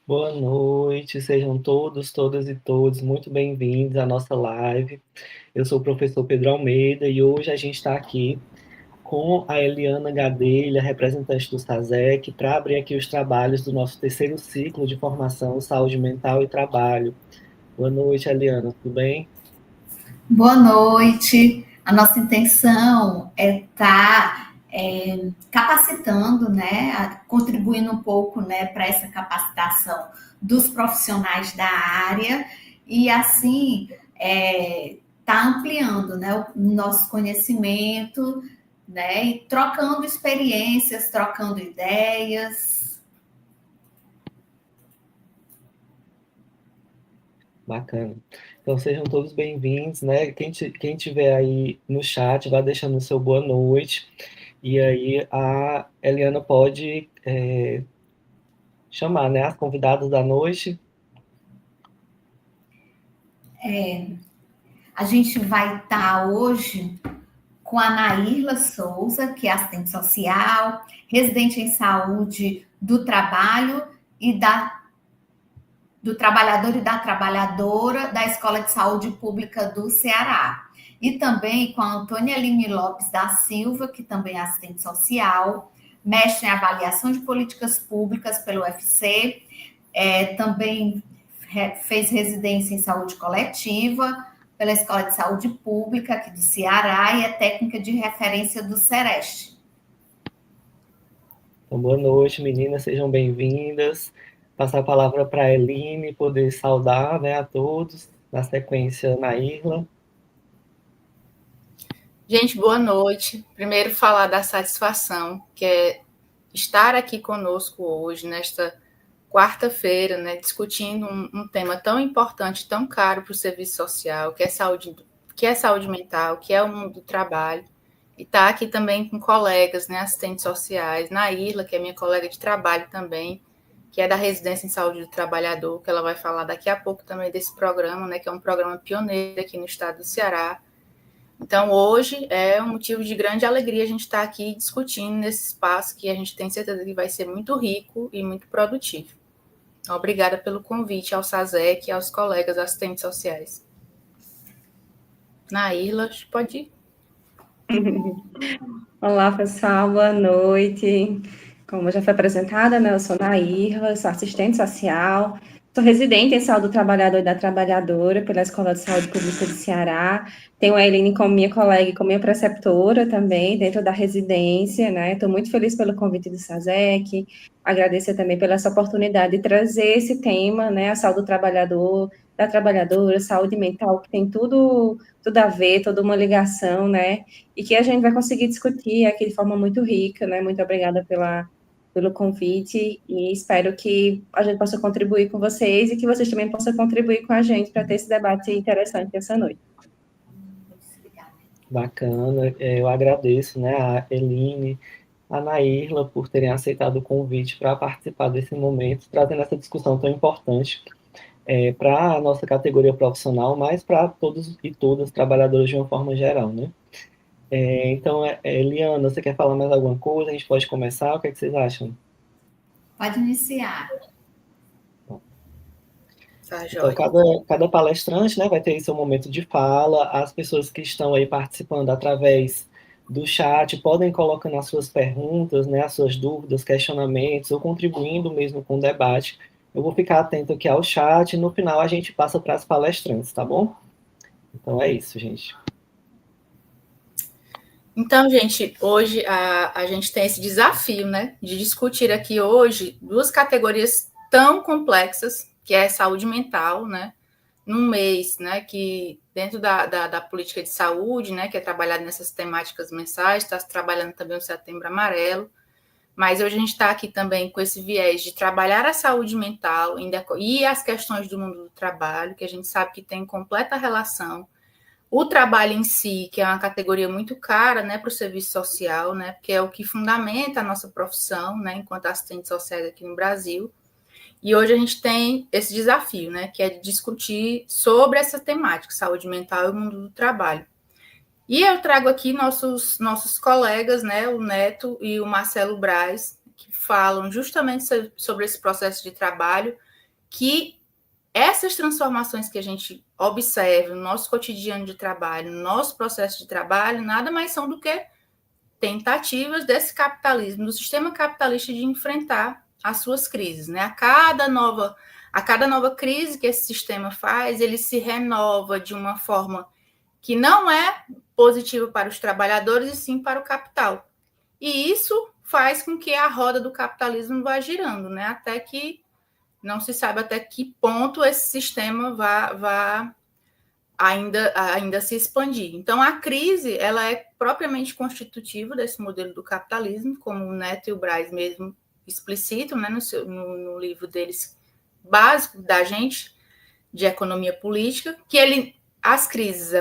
Boa noite, sejam todos, todas e todos muito bem-vindos à nossa live. Eu sou o professor Pedro Almeida e hoje a gente está aqui com a Eliana Gadelha, representante do SASEC, para abrir aqui os trabalhos do nosso terceiro ciclo de formação Saúde Mental e Trabalho. Boa noite, Eliana, tudo bem? Boa noite. A nossa intenção é estar capacitando, né, contribuindo um pouco, né, para essa capacitação dos profissionais da área e assim tá ampliando, né, o nosso conhecimento, né, e trocando experiências, trocando ideias. Bacana. Então sejam todos bem-vindos, né? Quem tiver aí no chat, vai deixando o seu boa noite. E aí a Eliana pode chamar, né, as convidadas da noite. A gente vai estar hoje com a Naírla Souza, que é assistente social, residente em saúde do trabalho e do trabalhador e da trabalhadora da Escola de Saúde Pública do Ceará. E também com a Antônia Aline Lopes da Silva, que também é assistente social, mestre em avaliação de políticas públicas pelo UFC, também fez residência em saúde coletiva pela Escola de Saúde Pública aqui do Ceará e é técnica de referência do Sereste. Então, boa noite, meninas, sejam bem-vindas. Passar a palavra para a Eline, poder saudar, né, a todos. Na sequência, Naírla. Gente, boa noite. Primeiro, falar da satisfação, que é estar aqui conosco hoje, nesta quarta-feira, né, discutindo um tema tão importante, tão caro para o serviço social, que é saúde mental, que é o mundo do trabalho. E estar aqui também com colegas, né, assistentes sociais, Naírla, que é minha colega de trabalho também, que é da Residência em Saúde do Trabalhador, que ela vai falar daqui a pouco também desse programa, né, que é um programa pioneiro aqui no estado do Ceará. Então, hoje é um motivo de grande alegria a gente estar aqui discutindo nesse espaço que a gente tem certeza que vai ser muito rico e muito produtivo. Obrigada pelo convite ao SASEC e aos colegas assistentes sociais. Naírla, pode ir. Olá, pessoal, boa noite. Como já foi apresentada, né, eu sou Naírla, sou assistente social, sou residente em saúde do trabalhador e da trabalhadora pela Escola de Saúde Pública de Ceará. Tenho a Eline como minha colega e como minha preceptora também dentro da residência, né? Estou muito feliz pelo convite do SASEC, agradecer também pela essa oportunidade de trazer esse tema, né, a saúde do trabalhador, da trabalhadora, saúde mental, que tem tudo a ver, toda uma ligação, né? E que a gente vai conseguir discutir aqui de forma muito rica, né? Muito obrigada pelo convite e espero que a gente possa contribuir com vocês e que vocês também possam contribuir com a gente para ter esse debate interessante essa noite. Bacana, eu agradeço, né, a Eline, a Naírla por terem aceitado o convite para participar desse momento, trazendo essa discussão tão importante para a nossa categoria profissional, mas para todos e todas trabalhadoras de uma forma geral, né? Então, Eliana, você quer falar mais alguma coisa? A gente pode começar? O que é que vocês acham? Pode iniciar. Tá, Então, joia. cada palestrante, né, vai ter seu momento de fala. As pessoas que estão aí participando através do chat podem colocando as suas perguntas, né, as suas dúvidas, questionamentos, ou contribuindo mesmo com o debate. Eu vou ficar atento aqui ao chat e no final a gente passa para as palestrantes, tá bom? Então é isso, gente. Então, gente, hoje a gente tem esse desafio, né, de discutir aqui hoje duas categorias tão complexas, que é saúde mental, né, num mês, né, que dentro da política de saúde, né, que é trabalhado nessas temáticas mensais, está se trabalhando também o Setembro Amarelo, mas hoje a gente está aqui também com esse viés de trabalhar a saúde mental e as questões do mundo do trabalho, que a gente sabe que tem completa relação. O trabalho em si, que é uma categoria muito cara, né, para o serviço social, né, porque é o que fundamenta a nossa profissão, né, enquanto assistentes sociais aqui no Brasil. E hoje a gente tem esse desafio, né, que é de discutir sobre essa temática, saúde mental e o mundo do trabalho. E eu trago aqui nossos colegas, né, o Neto e o Marcelo Braz, que falam justamente sobre esse processo de trabalho, que essas transformações que a gente observa no nosso cotidiano de trabalho, no nosso processo de trabalho, nada mais são do que tentativas desse capitalismo, do sistema capitalista de enfrentar as suas crises, né? A cada nova crise que esse sistema faz, ele se renova de uma forma que não é positiva para os trabalhadores e sim para o capital. E isso faz com que a roda do capitalismo vá girando, né? Até que não se sabe até que ponto esse sistema vá ainda se expandir. Então, a crise ela é propriamente constitutiva desse modelo do capitalismo, como o Neto e o Braz mesmo explicitam, né, no livro deles básico da gente de economia política, que as crises,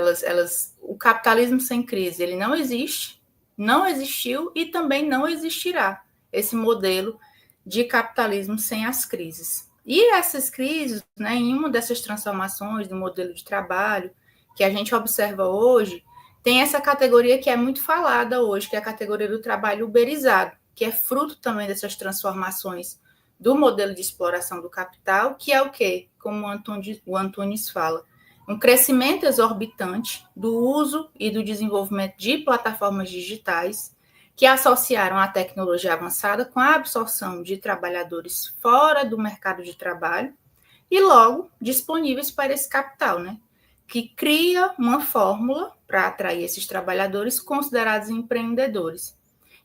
o capitalismo sem crise, ele não existe, não existiu e também não existirá esse modelo de capitalismo sem as crises. E essas crises, né, em uma dessas transformações do modelo de trabalho que a gente observa hoje, tem essa categoria que é muito falada hoje, que é a categoria do trabalho uberizado, que é fruto também dessas transformações do modelo de exploração do capital, que é o quê? Como o Antunes fala, um crescimento exorbitante do uso e do desenvolvimento de plataformas digitais que associaram a tecnologia avançada com a absorção de trabalhadores fora do mercado de trabalho e logo disponíveis para esse capital, né? Que cria uma fórmula para atrair esses trabalhadores considerados empreendedores.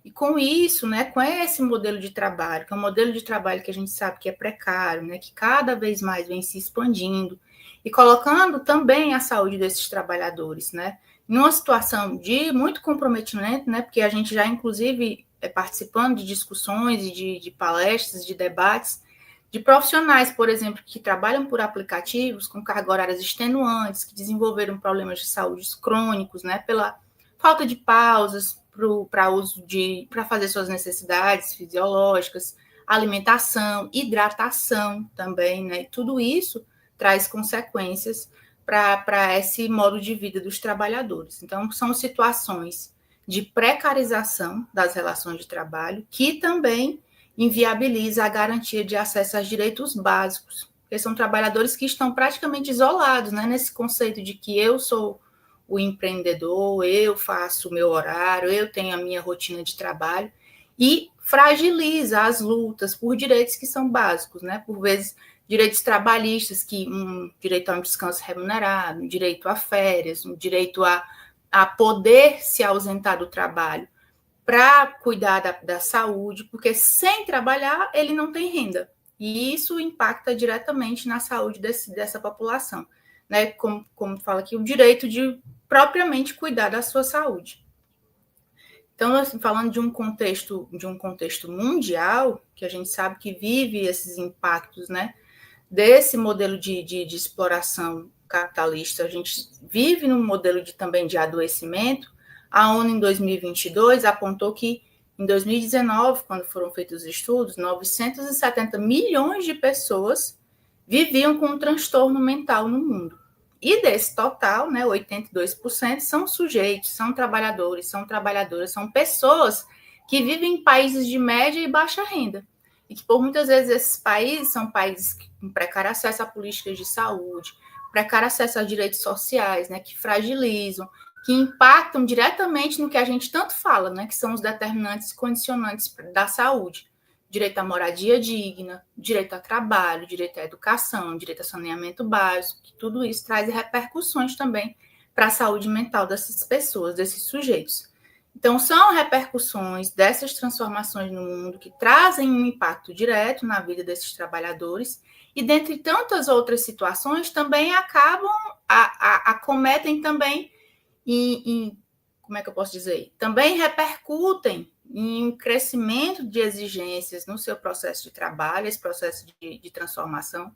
E com isso, né, com esse modelo de trabalho, que é um modelo de trabalho que a gente sabe que é precário, né, que cada vez mais vem se expandindo e colocando também a saúde desses trabalhadores, né, numa situação de muito comprometimento, né, porque a gente já, inclusive, participando de discussões e de palestras, de debates, de profissionais, por exemplo, que trabalham por aplicativos com cargas horárias extenuantes, que desenvolveram problemas de saúde crônicos, né, pela falta de pausas para fazer suas necessidades fisiológicas, alimentação, hidratação também, né, e tudo isso traz consequências para esse modo de vida dos trabalhadores. Então, são situações de precarização das relações de trabalho que também inviabiliza a garantia de acesso aos direitos básicos, porque são trabalhadores que estão praticamente isolados, né, nesse conceito de que eu sou o empreendedor, eu faço o meu horário, eu tenho a minha rotina de trabalho, e fragiliza as lutas por direitos que são básicos, né, por vezes direitos trabalhistas, direito a um descanso remunerado, um direito a férias, um direito a poder se ausentar do trabalho para cuidar da saúde, porque sem trabalhar ele não tem renda. E isso impacta diretamente na saúde dessa população, né? Como fala aqui, o direito de propriamente cuidar da sua saúde. Então, assim, falando de um contexto mundial, que a gente sabe que vive esses impactos, né, desse modelo de exploração capitalista, a gente vive num modelo também de adoecimento. A ONU, em 2022, apontou que, em 2019, quando foram feitos os estudos, 970 milhões de pessoas viviam com um transtorno mental no mundo. E desse total, né, 82% são sujeitos, são trabalhadores, são trabalhadoras, são pessoas que vivem em países de média e baixa renda. E que, por muitas vezes, esses países são países com precário acesso a políticas de saúde, precário acesso a direitos sociais, né, que fragilizam, que impactam diretamente no que a gente tanto fala, né, que são os determinantes e condicionantes da saúde. Direito à moradia digna, direito ao trabalho, direito à educação, direito a saneamento básico, que tudo isso traz repercussões também para a saúde mental dessas pessoas, desses sujeitos. Então, são repercussões dessas transformações no mundo que trazem um impacto direto na vida desses trabalhadores e, dentre tantas outras situações, também acometem também como é que eu posso dizer? Também repercutem em um crescimento de exigências no seu processo de trabalho, esse processo de transformação.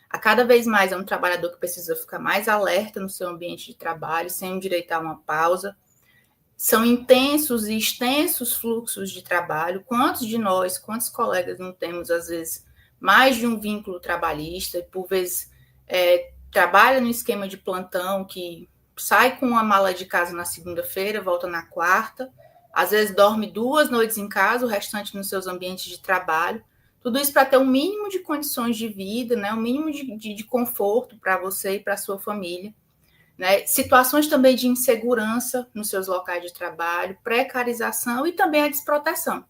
A cada vez mais é um trabalhador que precisa ficar mais alerta no seu ambiente de trabalho, sem o direito a uma pausa. São intensos e extensos fluxos de trabalho. Quantos colegas não temos, às vezes, mais de um vínculo trabalhista, e por vezes trabalha no esquema de plantão, que sai com uma mala de casa na segunda-feira, volta na quarta, às vezes dorme 2 noites em casa, o restante nos seus ambientes de trabalho. Tudo isso para ter um mínimo de condições de vida, né? Um mínimo de conforto para você e para a sua família. Né? Situações também de insegurança nos seus locais de trabalho, precarização e também a desproteção.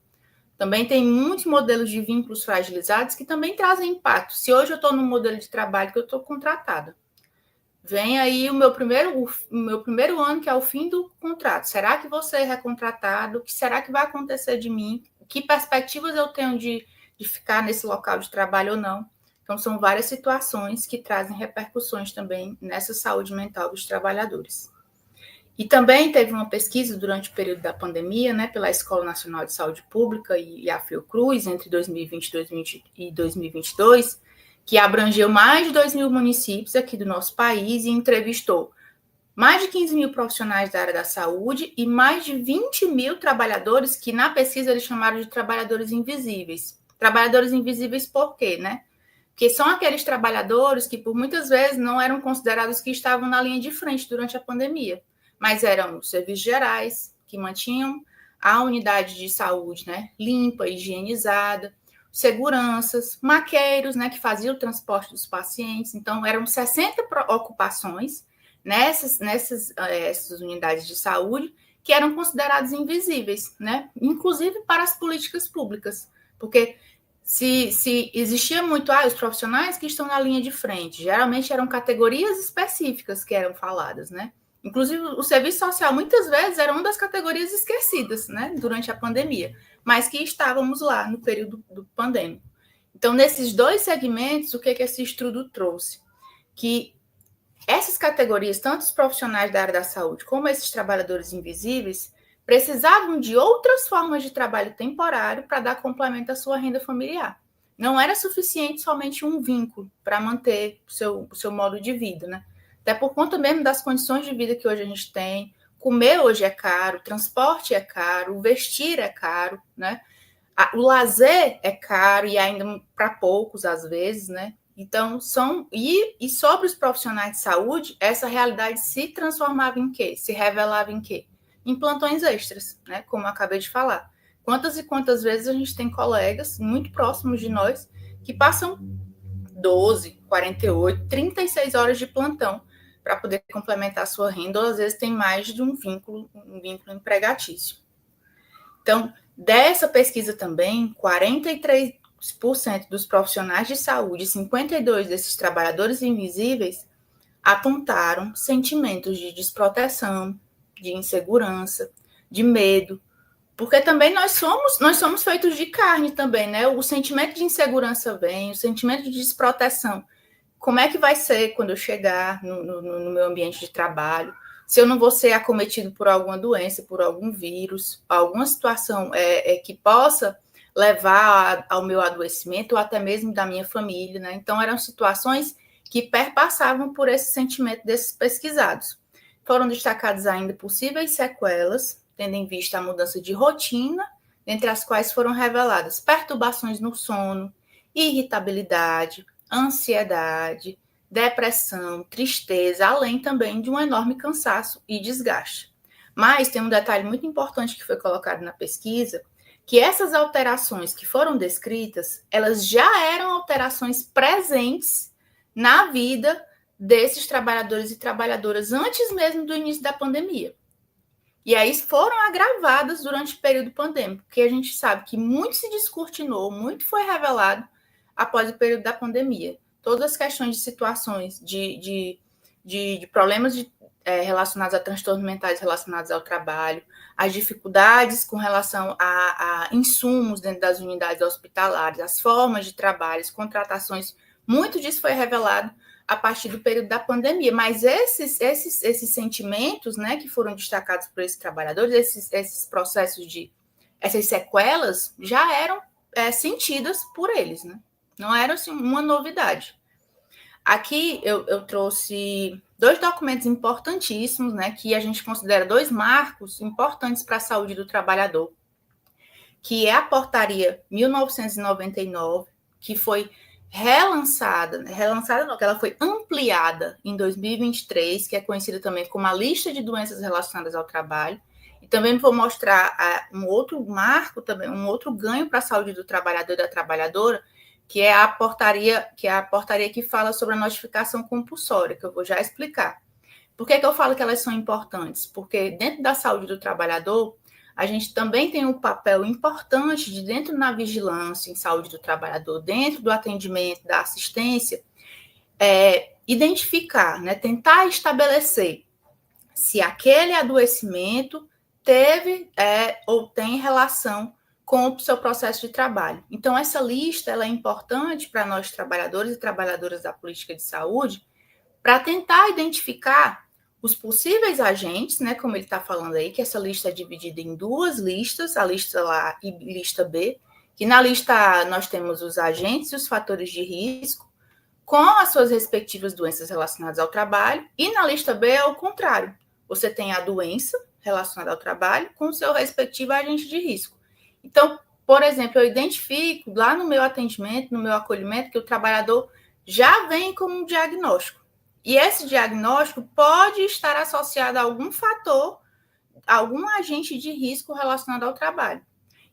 Também tem muitos modelos de vínculos fragilizados que também trazem impacto. Se hoje eu estou num modelo de trabalho que eu estou contratada, vem aí o meu primeiro ano, que é o fim do contrato. Será que vou ser recontratado? O que será que vai acontecer de mim? Que perspectivas eu tenho de ficar nesse local de trabalho ou não? Então, são várias situações que trazem repercussões também nessa saúde mental dos trabalhadores. E também teve uma pesquisa durante o período da pandemia, né, pela Escola Nacional de Saúde Pública e a Fiocruz, entre 2020 e 2022, que abrangeu mais de 2.000 municípios aqui do nosso país e entrevistou mais de 15 mil profissionais da área da saúde e mais de 20 mil trabalhadores que, na pesquisa, eles chamaram de trabalhadores invisíveis. Trabalhadores invisíveis por quê, né? Porque são aqueles trabalhadores que, por muitas vezes, não eram considerados que estavam na linha de frente durante a pandemia, mas eram os serviços gerais, que mantinham a unidade de saúde, né, limpa, higienizada, seguranças, maqueiros, né, que faziam o transporte dos pacientes. Então, eram 60 ocupações nessas unidades de saúde que eram consideradas invisíveis, né, inclusive para as políticas públicas, porque se existia muito, os profissionais que estão na linha de frente, geralmente eram categorias específicas que eram faladas, né? Inclusive, o serviço social, muitas vezes, era uma das categorias esquecidas, né? Durante a pandemia, mas que estávamos lá no período do pandêmico. Então, nesses dois segmentos, o que esse estudo trouxe? Que essas categorias, tanto os profissionais da área da saúde, como esses trabalhadores invisíveis, precisavam de outras formas de trabalho temporário para dar complemento à sua renda familiar. Não era suficiente somente um vínculo para manter o seu modo de vida, né? Até por conta mesmo das condições de vida que hoje a gente tem. Comer hoje é caro, transporte é caro, vestir é caro, né? O lazer é caro e ainda para poucos às vezes, né? Então, e sobre os profissionais de saúde, essa realidade se transformava em quê? Se revelava em quê? Em plantões extras, né? Como eu acabei de falar. Quantas e quantas vezes a gente tem colegas muito próximos de nós que passam 12, 48, 36 horas de plantão para poder complementar a sua renda, ou às vezes tem mais de um vínculo empregatício. Então, dessa pesquisa também, 43% dos profissionais de saúde, 52% desses trabalhadores invisíveis, apontaram sentimentos de desproteção, de insegurança, de medo, porque também nós somos feitos de carne também, né? O sentimento de insegurança vem, o sentimento de desproteção. Como é que vai ser quando eu chegar no meu ambiente de trabalho? Se eu não vou ser acometido por alguma doença, por algum vírus, alguma situação que possa levar ao meu adoecimento ou até mesmo da minha família, né? Então, eram situações que perpassavam por esse sentimento desses pesquisados. Foram destacadas ainda possíveis sequelas, tendo em vista a mudança de rotina, entre as quais foram reveladas perturbações no sono, irritabilidade, ansiedade, depressão, tristeza, além também de um enorme cansaço e desgaste. Mas tem um detalhe muito importante que foi colocado na pesquisa, que essas alterações que foram descritas, elas já eram alterações presentes na vida desses trabalhadores e trabalhadoras antes mesmo do início da pandemia. E aí foram agravadas durante o período pandêmico, porque a gente sabe que muito se descortinou, muito foi revelado após o período da pandemia. Todas as questões de situações, de problemas relacionados a transtornos mentais relacionados ao trabalho, as dificuldades com relação a insumos dentro das unidades hospitalares, as formas de trabalho, as contratações, muito disso foi revelado a partir do período da pandemia. Mas esses sentimentos, né, que foram destacados por esses trabalhadores, esses processos essas sequelas já eram sentidas por eles, né? Não era assim, uma novidade. Aqui eu trouxe 2 documentos importantíssimos, né, que a gente considera 2 marcos importantes para a saúde do trabalhador, que é a Portaria 1999, que foi relançada não, que ela foi ampliada em 2023, que é conhecida também como a Lista de Doenças Relacionadas ao Trabalho, e também vou mostrar um outro marco, também um outro ganho para a saúde do trabalhador e da trabalhadora, que é a portaria que fala sobre a notificação compulsória, que eu vou já explicar. Por que eu falo que elas são importantes? Porque dentro da saúde do trabalhador, a gente também tem um papel importante de dentro na vigilância em saúde do trabalhador, dentro do atendimento, da assistência, identificar, né, tentar estabelecer se aquele adoecimento teve ou tem relação com o seu processo de trabalho. Então, essa lista ela é importante para nós, trabalhadores e trabalhadoras da política de saúde, para tentar identificar os possíveis agentes, né, como ele está falando aí, que essa lista é dividida em duas listas, a lista A e lista B, que na lista A nós temos os agentes e os fatores de risco, com as suas respectivas doenças relacionadas ao trabalho, e na lista B é o contrário. Você tem a doença relacionada ao trabalho com o seu respectivo agente de risco. Então, por exemplo, eu identifico lá no meu atendimento, no meu acolhimento, que o trabalhador já vem com um diagnóstico. E esse diagnóstico pode estar associado a algum fator, algum agente de risco relacionado ao trabalho.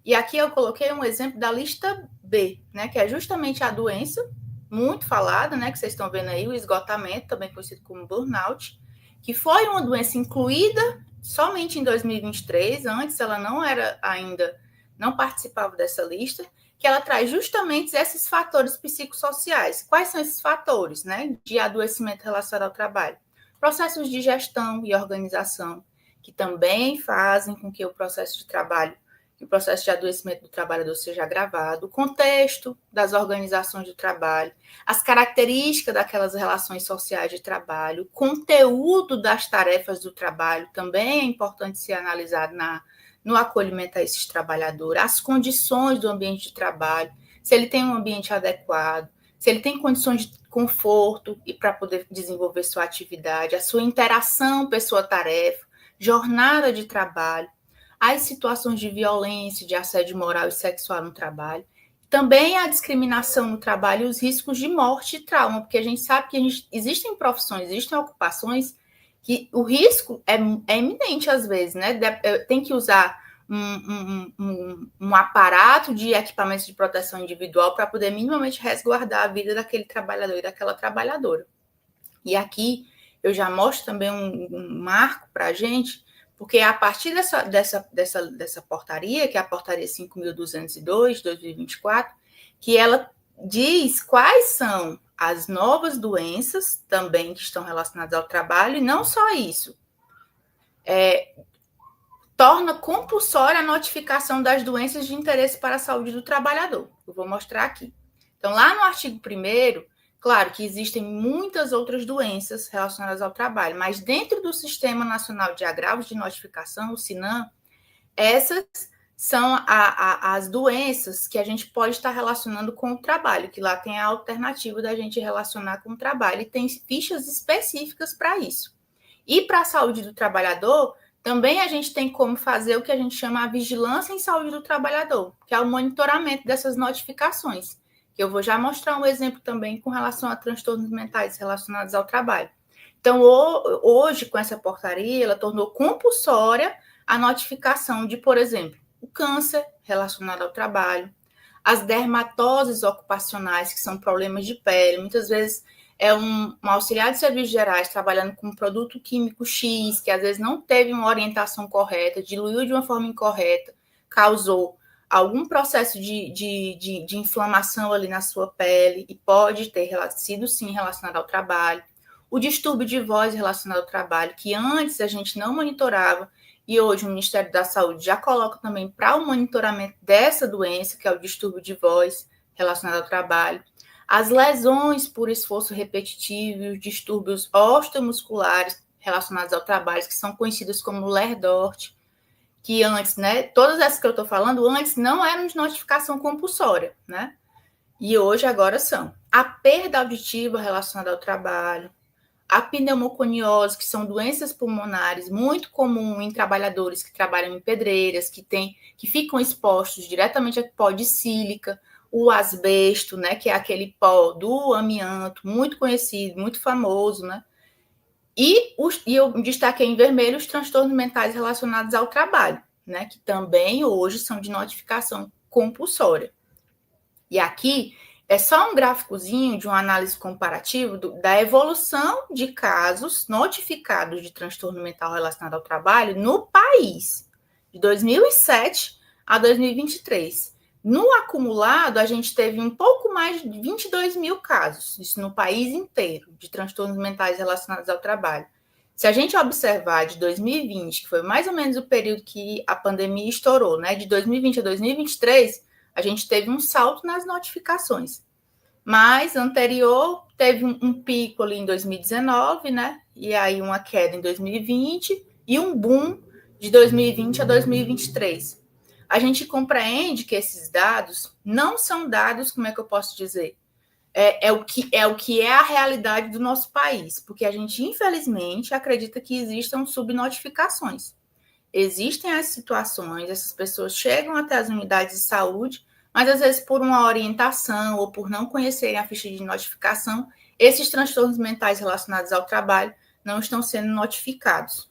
E aqui eu coloquei um exemplo da lista B, né, que é justamente a doença, muito falada, né, que vocês estão vendo aí, o esgotamento, também conhecido como burnout, que foi uma doença incluída somente em 2023, antes ela não participava dessa lista, que ela traz justamente esses fatores psicossociais. Quais são esses fatores, né, de adoecimento relacionado ao trabalho? Processos de gestão e organização, que também fazem com que o processo de trabalho, que o processo de adoecimento do trabalhador seja agravado, o contexto das organizações de trabalho, as características daquelas relações sociais de trabalho, o conteúdo das tarefas do trabalho também é importante ser analisado no acolhimento a esses trabalhadores, as condições do ambiente de trabalho, se ele tem um ambiente adequado, se ele tem condições de conforto e para poder desenvolver sua atividade, a sua interação pessoa-tarefa, jornada de trabalho, as situações de violência, de assédio moral e sexual no trabalho, também a discriminação no trabalho e os riscos de morte e trauma, porque a gente sabe que existem profissões, existem ocupações que o risco é iminente às vezes, né? Tem que usar um aparato de equipamentos de proteção individual para poder minimamente resguardar a vida daquele trabalhador e daquela trabalhadora. E aqui eu já mostro também um marco para a gente, porque a partir dessa portaria, que é a portaria 5.202 de 2024, que ela diz quais são as novas doenças também que estão relacionadas ao trabalho, e não só isso, torna compulsória a notificação das doenças de interesse para a saúde do trabalhador. Eu vou mostrar aqui. Então, lá no artigo 1º, claro que existem muitas outras doenças relacionadas ao trabalho, mas dentro do Sistema Nacional de Agravos de Notificação, o SINAM, essas são as doenças que a gente pode estar relacionando com o trabalho, que lá tem a alternativa da gente relacionar com o trabalho, e tem fichas específicas para isso. E para a saúde do trabalhador, também a gente tem como fazer o que a gente chama a vigilância em saúde do trabalhador, que é o monitoramento dessas notificações, que eu vou já mostrar um exemplo também com relação a transtornos mentais relacionados ao trabalho. Então, hoje, com essa portaria, ela tornou compulsória a notificação de, por exemplo, o câncer relacionado ao trabalho, as dermatoses ocupacionais, que são problemas de pele. Muitas vezes é um auxiliar de serviços gerais trabalhando com um produto químico X, que às vezes não teve uma orientação correta, diluiu de uma forma incorreta, causou algum processo de inflamação ali na sua pele e pode ter sido, sim, relacionado ao trabalho. O distúrbio de voz relacionado ao trabalho, que antes a gente não monitorava, e hoje o Ministério da Saúde já coloca também para o monitoramento dessa doença, que é o distúrbio de voz relacionado ao trabalho. As lesões por esforço repetitivo e os distúrbios osteomusculares relacionados ao trabalho, que são conhecidos como Lerdort, que antes, né, todas essas que eu estou falando, antes não eram de notificação compulsória, né? E hoje agora são. A perda auditiva relacionada ao trabalho, a pneumoconiose, que são doenças pulmonares muito comum em trabalhadores que trabalham em pedreiras, que ficam expostos diretamente a pó de sílica, o asbesto, né, que é aquele pó do amianto, muito conhecido, muito famoso, né? E eu destaquei em vermelho os transtornos mentais relacionados ao trabalho, né, que também hoje são de notificação compulsória. E aqui é só um gráficozinho de uma análise comparativa da evolução de casos notificados de transtorno mental relacionado ao trabalho no país, de 2007 a 2023. No acumulado, a gente teve um pouco mais de 22 mil casos, isso no país inteiro, de transtornos mentais relacionados ao trabalho. Se a gente observar de 2020, que foi mais ou menos o período que a pandemia estourou, né, de 2020 a 2023, a gente teve um salto nas notificações. Mas anterior teve um pico ali em 2019, né? E aí uma queda em 2020 e um boom de 2020 a 2023. A gente compreende que esses dados não são dados, como é que eu posso dizer? É o que é a realidade do nosso país, porque a gente, infelizmente, acredita que existam subnotificações. Existem as situações, essas pessoas chegam até as unidades de saúde, mas às vezes por uma orientação ou por não conhecerem a ficha de notificação, esses transtornos mentais relacionados ao trabalho não estão sendo notificados.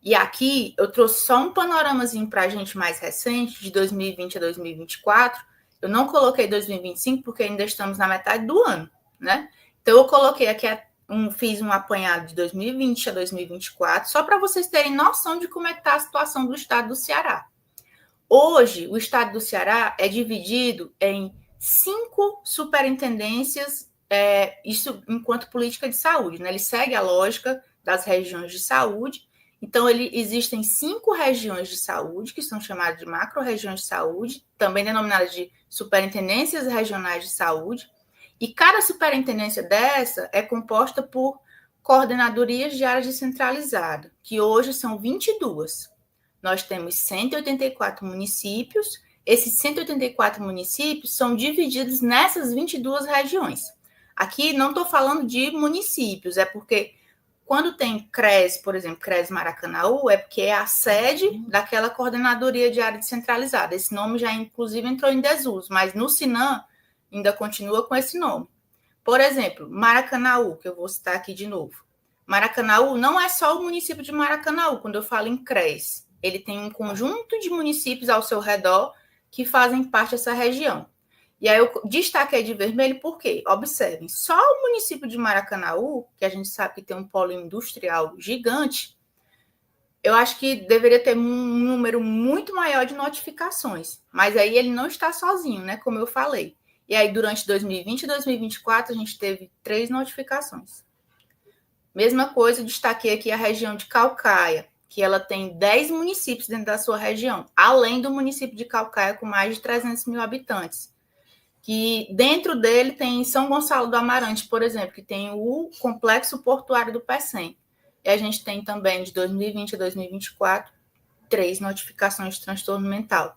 E aqui eu trouxe só um panoramazinho para a gente mais recente, de 2020 a 2024. Eu não coloquei 2025 porque ainda estamos na metade do ano, né? Então eu coloquei aqui fiz um apanhado de 2020 a 2024, só para vocês terem noção de como é que está a situação do estado do Ceará. Hoje, o estado do Ceará é dividido em 5 superintendências, isso enquanto política de saúde, né? Ele segue a lógica das regiões de saúde. Então, existem 5 regiões de saúde, que são chamadas de macro-regiões de saúde, também denominadas de superintendências regionais de saúde. E cada superintendência dessa é composta por coordenadorias de área descentralizada, que hoje são 22. Nós temos 184 municípios. Esses 184 municípios são divididos nessas 22 regiões. Aqui não estou falando de municípios, é porque quando tem CRES, por exemplo, CRES Maracanaú, é porque é a sede daquela coordenadoria de área descentralizada. Esse nome já, inclusive, entrou em desuso, mas no Sinan ainda continua com esse nome. Por exemplo, Maracanaú, que eu vou citar aqui de novo. Maracanaú não é só o município de Maracanaú, quando eu falo em CRES. Ele tem um conjunto de municípios ao seu redor que fazem parte dessa região. E aí eu destaquei de vermelho porque, observem, só o município de Maracanaú, que a gente sabe que tem um polo industrial gigante, eu acho que deveria ter um número muito maior de notificações. Mas aí ele não está sozinho, né? Como eu falei. E aí, durante 2020 e 2024, a gente teve 3 notificações. Mesma coisa, destaquei aqui a região de Caucaia, que ela tem 10 municípios dentro da sua região, além do município de Caucaia, com mais de 300 mil habitantes. Que dentro dele tem São Gonçalo do Amarante, por exemplo, que tem o complexo portuário do PECEM. E a gente tem também, de 2020 a 2024, 3 notificações de transtorno mental.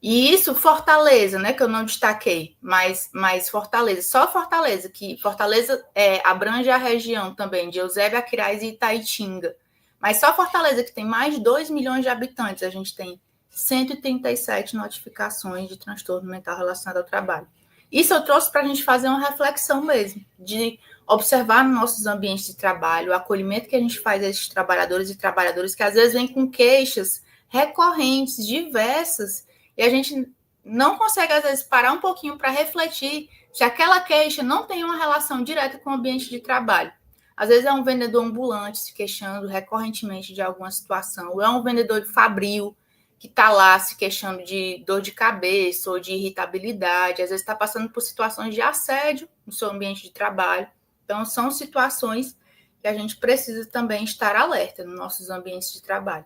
E isso, Fortaleza, né, que eu não destaquei, mas Fortaleza, só Fortaleza, que Fortaleza abrange a região também de Eusébio, Aquiraz e Itaitinga. Mas só Fortaleza, que tem mais de 2 milhões de habitantes, a gente tem 137 notificações de transtorno mental relacionado ao trabalho. Isso eu trouxe para a gente fazer uma reflexão mesmo, de observar nos nossos ambientes de trabalho, o acolhimento que a gente faz a esses trabalhadores e trabalhadoras que às vezes vêm com queixas recorrentes, diversas, e a gente não consegue, às vezes, parar um pouquinho para refletir se aquela queixa não tem uma relação direta com o ambiente de trabalho. Às vezes é um vendedor ambulante se queixando recorrentemente de alguma situação, ou é um vendedor de fabril que está lá se queixando de dor de cabeça ou de irritabilidade, às vezes está passando por situações de assédio no seu ambiente de trabalho. Então, são situações que a gente precisa também estar alerta nos nossos ambientes de trabalho.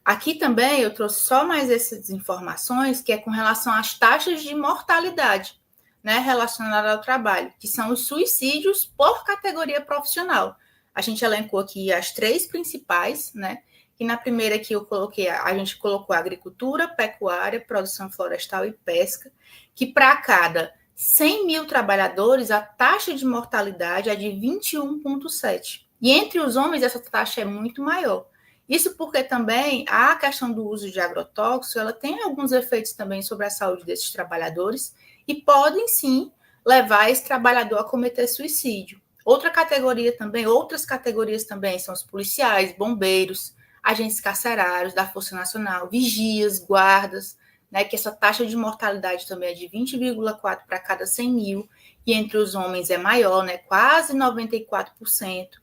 Aqui também eu trouxe só mais essas informações, que é com relação às taxas de mortalidade, né, relacionadas ao trabalho, que são os suicídios por categoria profissional. A gente elencou aqui as 3 principais, né? E na primeira que eu coloquei, a gente colocou agricultura, pecuária, produção florestal e pesca, que para cada 100 mil trabalhadores, a taxa de mortalidade é de 21,7. E entre os homens, essa taxa é muito maior. Isso porque também a questão do uso de agrotóxico, ela tem alguns efeitos também sobre a saúde desses trabalhadores e podem, sim, levar esse trabalhador a cometer suicídio. Outras categorias também são os policiais, bombeiros, agentes carcerários da Força Nacional, vigias, guardas, né, que essa taxa de mortalidade também é de 20,4 para cada 100 mil, e entre os homens é maior, né, quase 94%.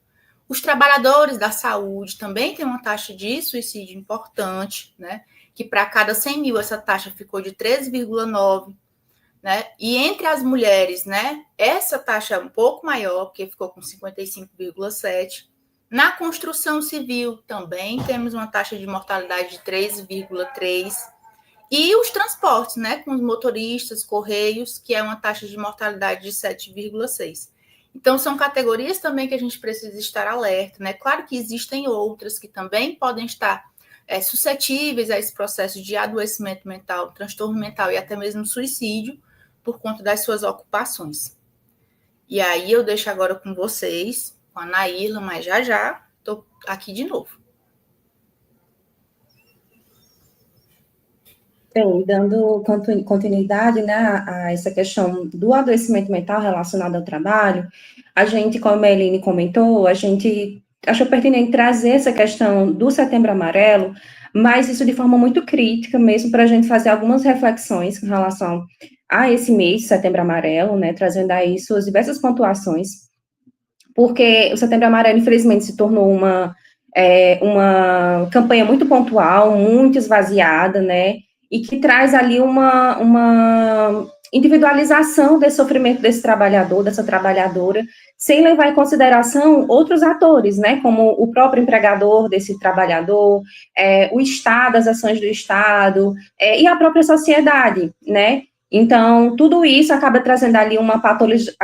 Os trabalhadores da saúde também têm uma taxa de suicídio importante, né, que para cada 100 mil essa taxa ficou de 13,9%. Né? E entre as mulheres, né, essa taxa é um pouco maior, porque ficou com 55,7%. Na construção civil também temos uma taxa de mortalidade de 3,3%. E os transportes, né, com os motoristas, correios, que é uma taxa de mortalidade de 7,6%. Então, são categorias também que a gente precisa estar alerta, né? Claro que existem outras que também podem estar suscetíveis a esse processo de adoecimento mental, transtorno mental e até mesmo suicídio, por conta das suas ocupações. E aí eu deixo agora com vocês, com a Anaíla, mas já estou aqui de novo. Bem, dando continuidade, né, a essa questão do adoecimento mental relacionado ao trabalho, a gente, como a Eline comentou, a gente achou pertinente trazer essa questão do Setembro Amarelo, mas isso de forma muito crítica mesmo, para a gente fazer algumas reflexões com relação a esse mês, Setembro Amarelo, né, trazendo aí suas diversas pontuações, porque o Setembro Amarelo, infelizmente, se tornou uma campanha muito pontual, muito esvaziada, né, e que traz ali uma individualização desse sofrimento desse trabalhador, dessa trabalhadora, sem levar em consideração outros atores, né, como o próprio empregador desse trabalhador, o Estado, as ações do Estado, e a própria sociedade, né. Então, tudo isso acaba trazendo ali uma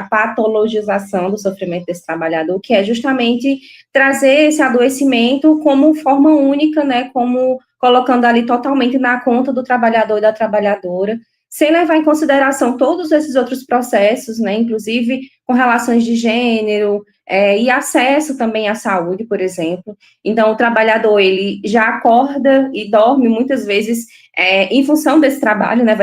patologização do sofrimento desse trabalhador, que é justamente trazer esse adoecimento como forma única, né, como colocando ali totalmente na conta do trabalhador e da trabalhadora, sem levar em consideração todos esses outros processos, né, inclusive com relações de gênero, e acesso também à saúde, por exemplo. Então, o trabalhador, ele já acorda e dorme muitas vezes em função desse trabalho, né,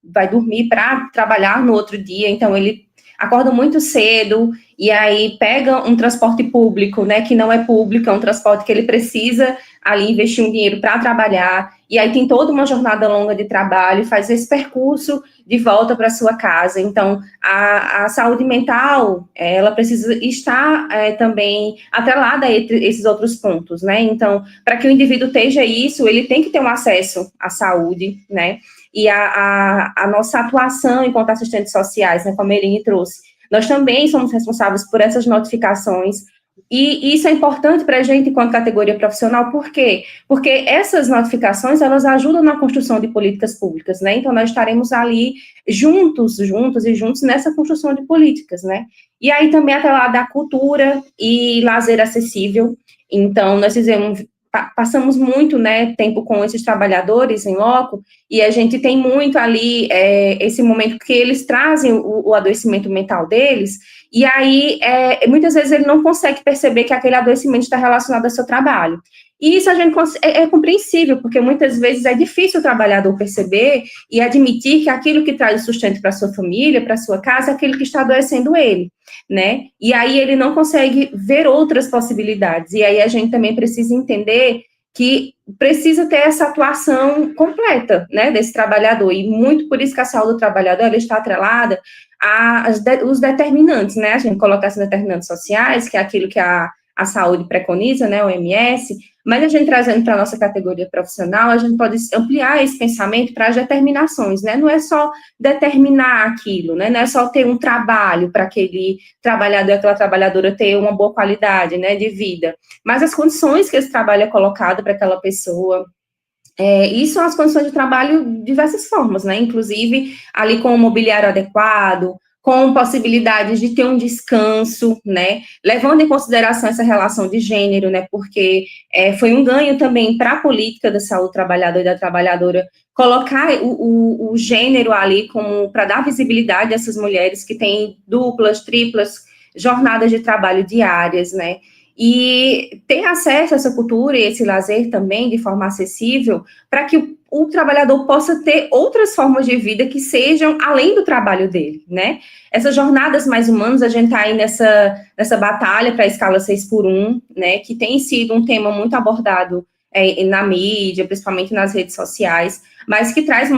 vai dormir para trabalhar no outro dia, então ele acorda muito cedo, e aí pega um transporte público, né, que não é público, é um transporte que ele precisa ali investir um dinheiro para trabalhar, e aí tem toda uma jornada longa de trabalho, faz esse percurso de volta para sua casa. Então, a saúde mental, ela precisa estar também atrelada a esses outros pontos, né, então, para que o indivíduo esteja isso, ele tem que ter um acesso à saúde, né, e a nossa atuação enquanto assistentes sociais, né, como a Eline trouxe, nós também somos responsáveis por essas notificações, e isso é importante para a gente enquanto categoria profissional, por quê? Porque essas notificações, elas ajudam na construção de políticas públicas, né, então nós estaremos ali juntos e juntos nessa construção de políticas, né, e aí também atrelada à cultura e lazer acessível. Então nós passamos muito, né, tempo com esses trabalhadores em loco, e a gente tem muito ali esse momento que eles trazem o adoecimento mental deles, e aí muitas vezes ele não consegue perceber que aquele adoecimento está relacionado ao seu trabalho. E isso a gente é compreensível, porque muitas vezes é difícil o trabalhador perceber e admitir que aquilo que traz o sustento para a sua família, para a sua casa, é aquilo que está adoecendo ele, né? E aí ele não consegue ver outras possibilidades. E aí a gente também precisa entender que precisa ter essa atuação completa, né, desse trabalhador, e muito por isso que a saúde do trabalhador, ela está atrelada os determinantes, né, a gente coloca esses determinantes sociais, que é aquilo que a saúde preconiza, né, o OMS, mas a gente trazendo para a nossa categoria profissional, a gente pode ampliar esse pensamento para as determinações, né, não é só determinar aquilo, né, não é só ter um trabalho para aquele trabalhador, aquela trabalhadora ter uma boa qualidade, né, de vida, mas as condições que esse trabalho é colocado para aquela pessoa. E são as condições de trabalho de diversas formas, né, inclusive ali com o mobiliário adequado, com possibilidades de ter um descanso, né, levando em consideração essa relação de gênero, né, porque foi um ganho também para a política da saúde do trabalhador e da trabalhadora, colocar o gênero ali como para dar visibilidade a essas mulheres que têm duplas, triplas jornadas de trabalho diárias, né, e ter acesso a essa cultura e esse lazer também de forma acessível, para que o trabalhador possa ter outras formas de vida que sejam além do trabalho dele, né? Essas jornadas mais humanas, a gente está aí nessa batalha para a escala 6x1, né, que tem sido um tema muito abordado na mídia, principalmente nas redes sociais, mas que traz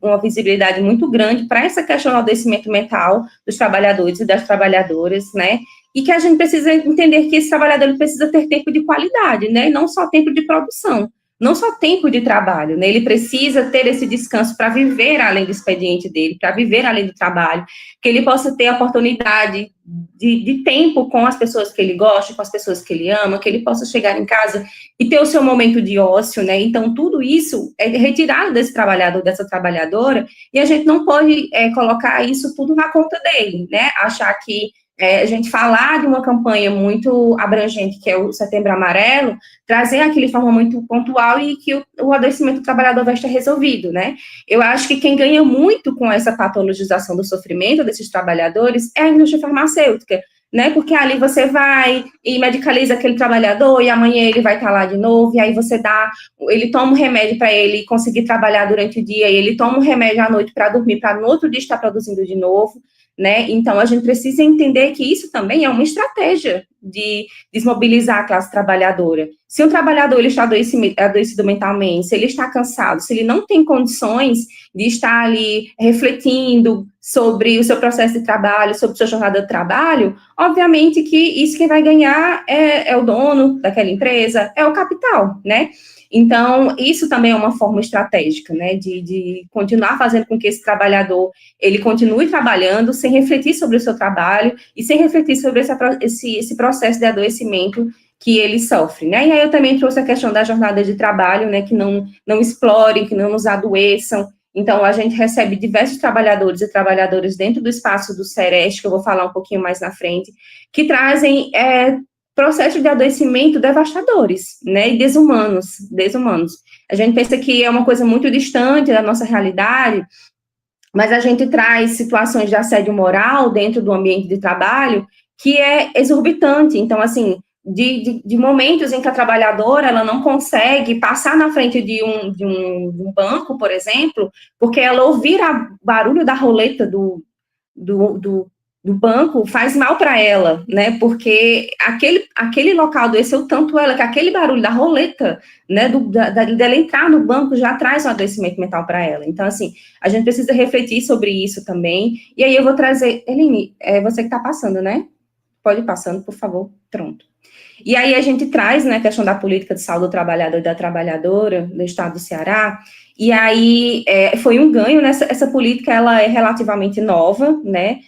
uma visibilidade muito grande para essa questão do adoecimento mental dos trabalhadores e das trabalhadoras, né, e que a gente precisa entender que esse trabalhador precisa ter tempo de qualidade, né, não só tempo de produção, não só tempo de trabalho, né, ele precisa ter esse descanso para viver além do expediente dele, para viver além do trabalho, que ele possa ter a oportunidade de tempo com as pessoas que ele gosta, com as pessoas que ele ama, que ele possa chegar em casa e ter o seu momento de ócio, né, então tudo isso é retirado desse trabalhador, dessa trabalhadora, e a gente não pode colocar isso tudo na conta dele, né, achar que a gente falar de uma campanha muito abrangente, que é o Setembro Amarelo, trazer aquilo de forma muito pontual e que o adoecimento do trabalhador vai estar resolvido, né? Eu acho que quem ganha muito com essa patologização do sofrimento desses trabalhadores é a indústria farmacêutica, né? Porque ali você vai e medicaliza aquele trabalhador e amanhã ele vai estar lá de novo, e aí ele toma um remédio para ele conseguir trabalhar durante o dia, e ele toma um remédio à noite para dormir, para no outro dia estar produzindo de novo, né? Então, a gente precisa entender que isso também é uma estratégia de desmobilizar a classe trabalhadora. Se um trabalhador ele está adoecido mentalmente, se ele está cansado, se ele não tem condições de estar ali refletindo sobre o seu processo de trabalho, sobre a sua jornada de trabalho, obviamente que isso quem vai ganhar é o dono daquela empresa, é o capital, né? Então, isso também é uma forma estratégica, né, de continuar fazendo com que esse trabalhador, ele continue trabalhando sem refletir sobre o seu trabalho e sem refletir sobre esse processo de adoecimento que ele sofre, né, e aí eu também trouxe a questão da jornada de trabalho, né, que não explorem, que não nos adoeçam. Então, a gente recebe diversos trabalhadores e trabalhadoras dentro do espaço do Sereste, que eu vou falar um pouquinho mais na frente, que trazem processos de adoecimento devastadores, né, e desumanos. A gente pensa que é uma coisa muito distante da nossa realidade, mas a gente traz situações de assédio moral dentro do ambiente de trabalho que é exorbitante. Então, assim, de momentos em que a trabalhadora ela não consegue passar na frente de um banco, por exemplo, porque ela ouvir o barulho da roleta do banco faz mal para ela, né, porque aquele local adoeceu tanto ela, que aquele barulho da roleta, né, dela entrar no banco já traz um adoecimento mental para ela. Então, assim, a gente precisa refletir sobre isso também, e aí eu vou trazer, Eline, você que está passando, né, pode ir passando, por favor, pronto. E aí a gente traz, né, a questão da política de saúde do trabalhador e da trabalhadora do estado do Ceará, e aí foi um ganho, né, essa política, ela é relativamente nova, né,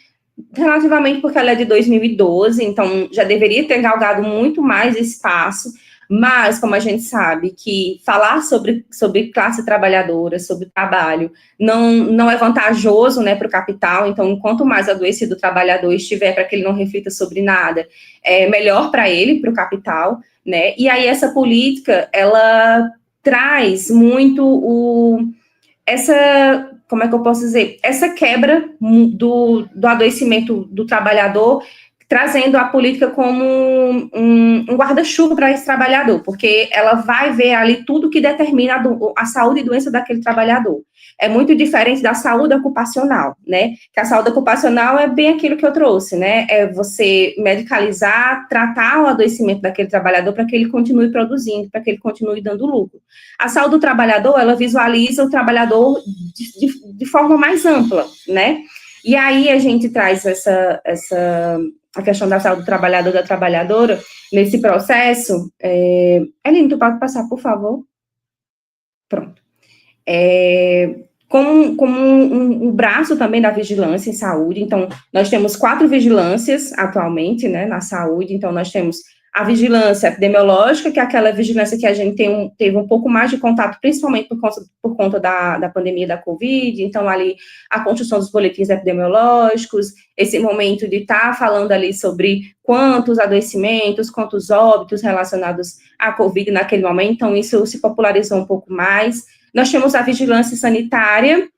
relativamente porque ela é de 2012, então já deveria ter galgado muito mais espaço, mas como a gente sabe que falar sobre classe trabalhadora, sobre trabalho, não é vantajoso, né, para o capital, então quanto mais adoecido o trabalhador estiver, para que ele não reflita sobre nada, é melhor para ele, para o capital, né, e aí essa política, ela traz muito como é que eu posso dizer, essa quebra do adoecimento do trabalhador, trazendo a política como um guarda-chuva para esse trabalhador, porque ela vai ver ali tudo que determina a saúde e doença daquele trabalhador. É muito diferente da saúde ocupacional, né? Que a saúde ocupacional é bem aquilo que eu trouxe, né? É você medicalizar, tratar o adoecimento daquele trabalhador para que ele continue produzindo, para que ele continue dando lucro. A saúde do trabalhador, ela visualiza o trabalhador de forma mais ampla, né? E aí a gente traz a questão da saúde do trabalhador e da trabalhadora nesse processo. Eline, tu pode passar, por favor? Pronto. Como um braço também da vigilância em saúde, então, nós temos 4 vigilâncias atualmente, né, na saúde, então, nós temos a vigilância epidemiológica, que é aquela vigilância que a gente teve um pouco mais de contato, principalmente por conta da pandemia da Covid, então, ali, a construção dos boletins epidemiológicos, esse momento de estar falando ali sobre quantos adoecimentos, quantos óbitos relacionados à Covid naquele momento, então, isso se popularizou um pouco mais. Nós temos a vigilância sanitária,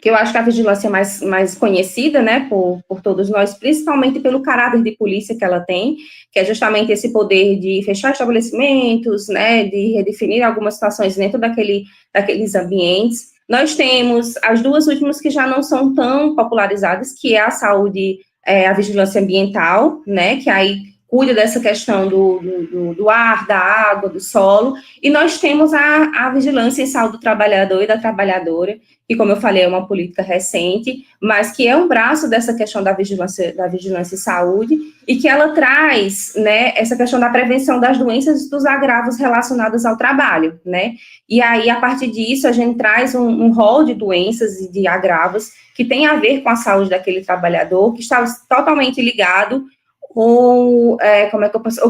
que eu acho que a vigilância é mais conhecida, né, por todos nós, principalmente pelo caráter de polícia que ela tem, que é justamente esse poder de fechar estabelecimentos, né, de redefinir algumas situações dentro daqueles ambientes. Nós temos as duas últimas que já não são tão popularizadas, que é a saúde, a vigilância ambiental, né, que aí cuida dessa questão do ar, da água, do solo, e nós temos a vigilância em saúde do trabalhador e da trabalhadora, que, como eu falei, é uma política recente, mas que é um braço dessa questão da vigilância em saúde, e que ela traz, né, essa questão da prevenção das doenças e dos agravos relacionados ao trabalho, né, e aí, a partir disso, a gente traz um rol de doenças e de agravos que tem a ver com a saúde daquele trabalhador, que está totalmente ligado ou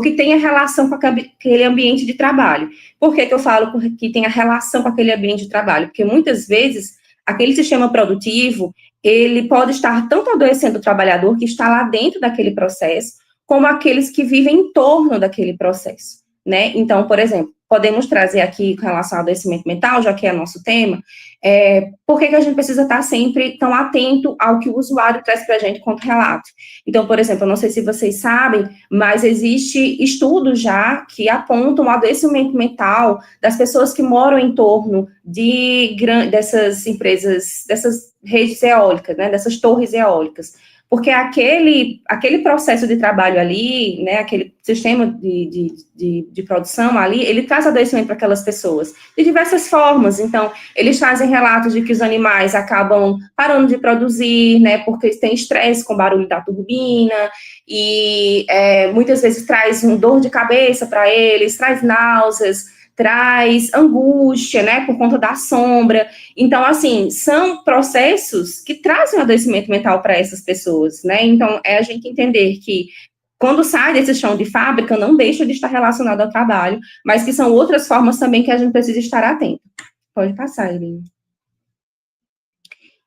que tenha relação com aquele ambiente de trabalho. Por que eu falo que tenha relação com aquele ambiente de trabalho? Porque muitas vezes aquele sistema produtivo, ele pode estar tanto adoecendo o trabalhador que está lá dentro daquele processo, como aqueles que vivem em torno daquele processo, né? Então, por exemplo, podemos trazer aqui com relação ao adoecimento mental, já que é nosso tema, por que a gente precisa estar sempre tão atento ao que o usuário traz para a gente quanto relato? Então, por exemplo, eu não sei se vocês sabem, mas existe estudos já que apontam o adoecimento mental das pessoas que moram em torno dessas empresas, dessas redes eólicas, né, dessas torres eólicas, porque aquele processo de trabalho ali, né, aquele sistema de produção ali, ele traz adoecimento para aquelas pessoas, de diversas formas. Então, eles trazem relatos de que os animais acabam parando de produzir, né, porque eles têm estresse com o barulho da turbina, e muitas vezes traz dor de cabeça para eles, traz náuseas, traz angústia, né, por conta da sombra. Então, assim, são processos que trazem um adoecimento mental para essas pessoas, né, então é a gente entender que quando sai desse chão de fábrica, não deixa de estar relacionado ao trabalho, mas que são outras formas também que a gente precisa estar atento. Pode passar, Irene.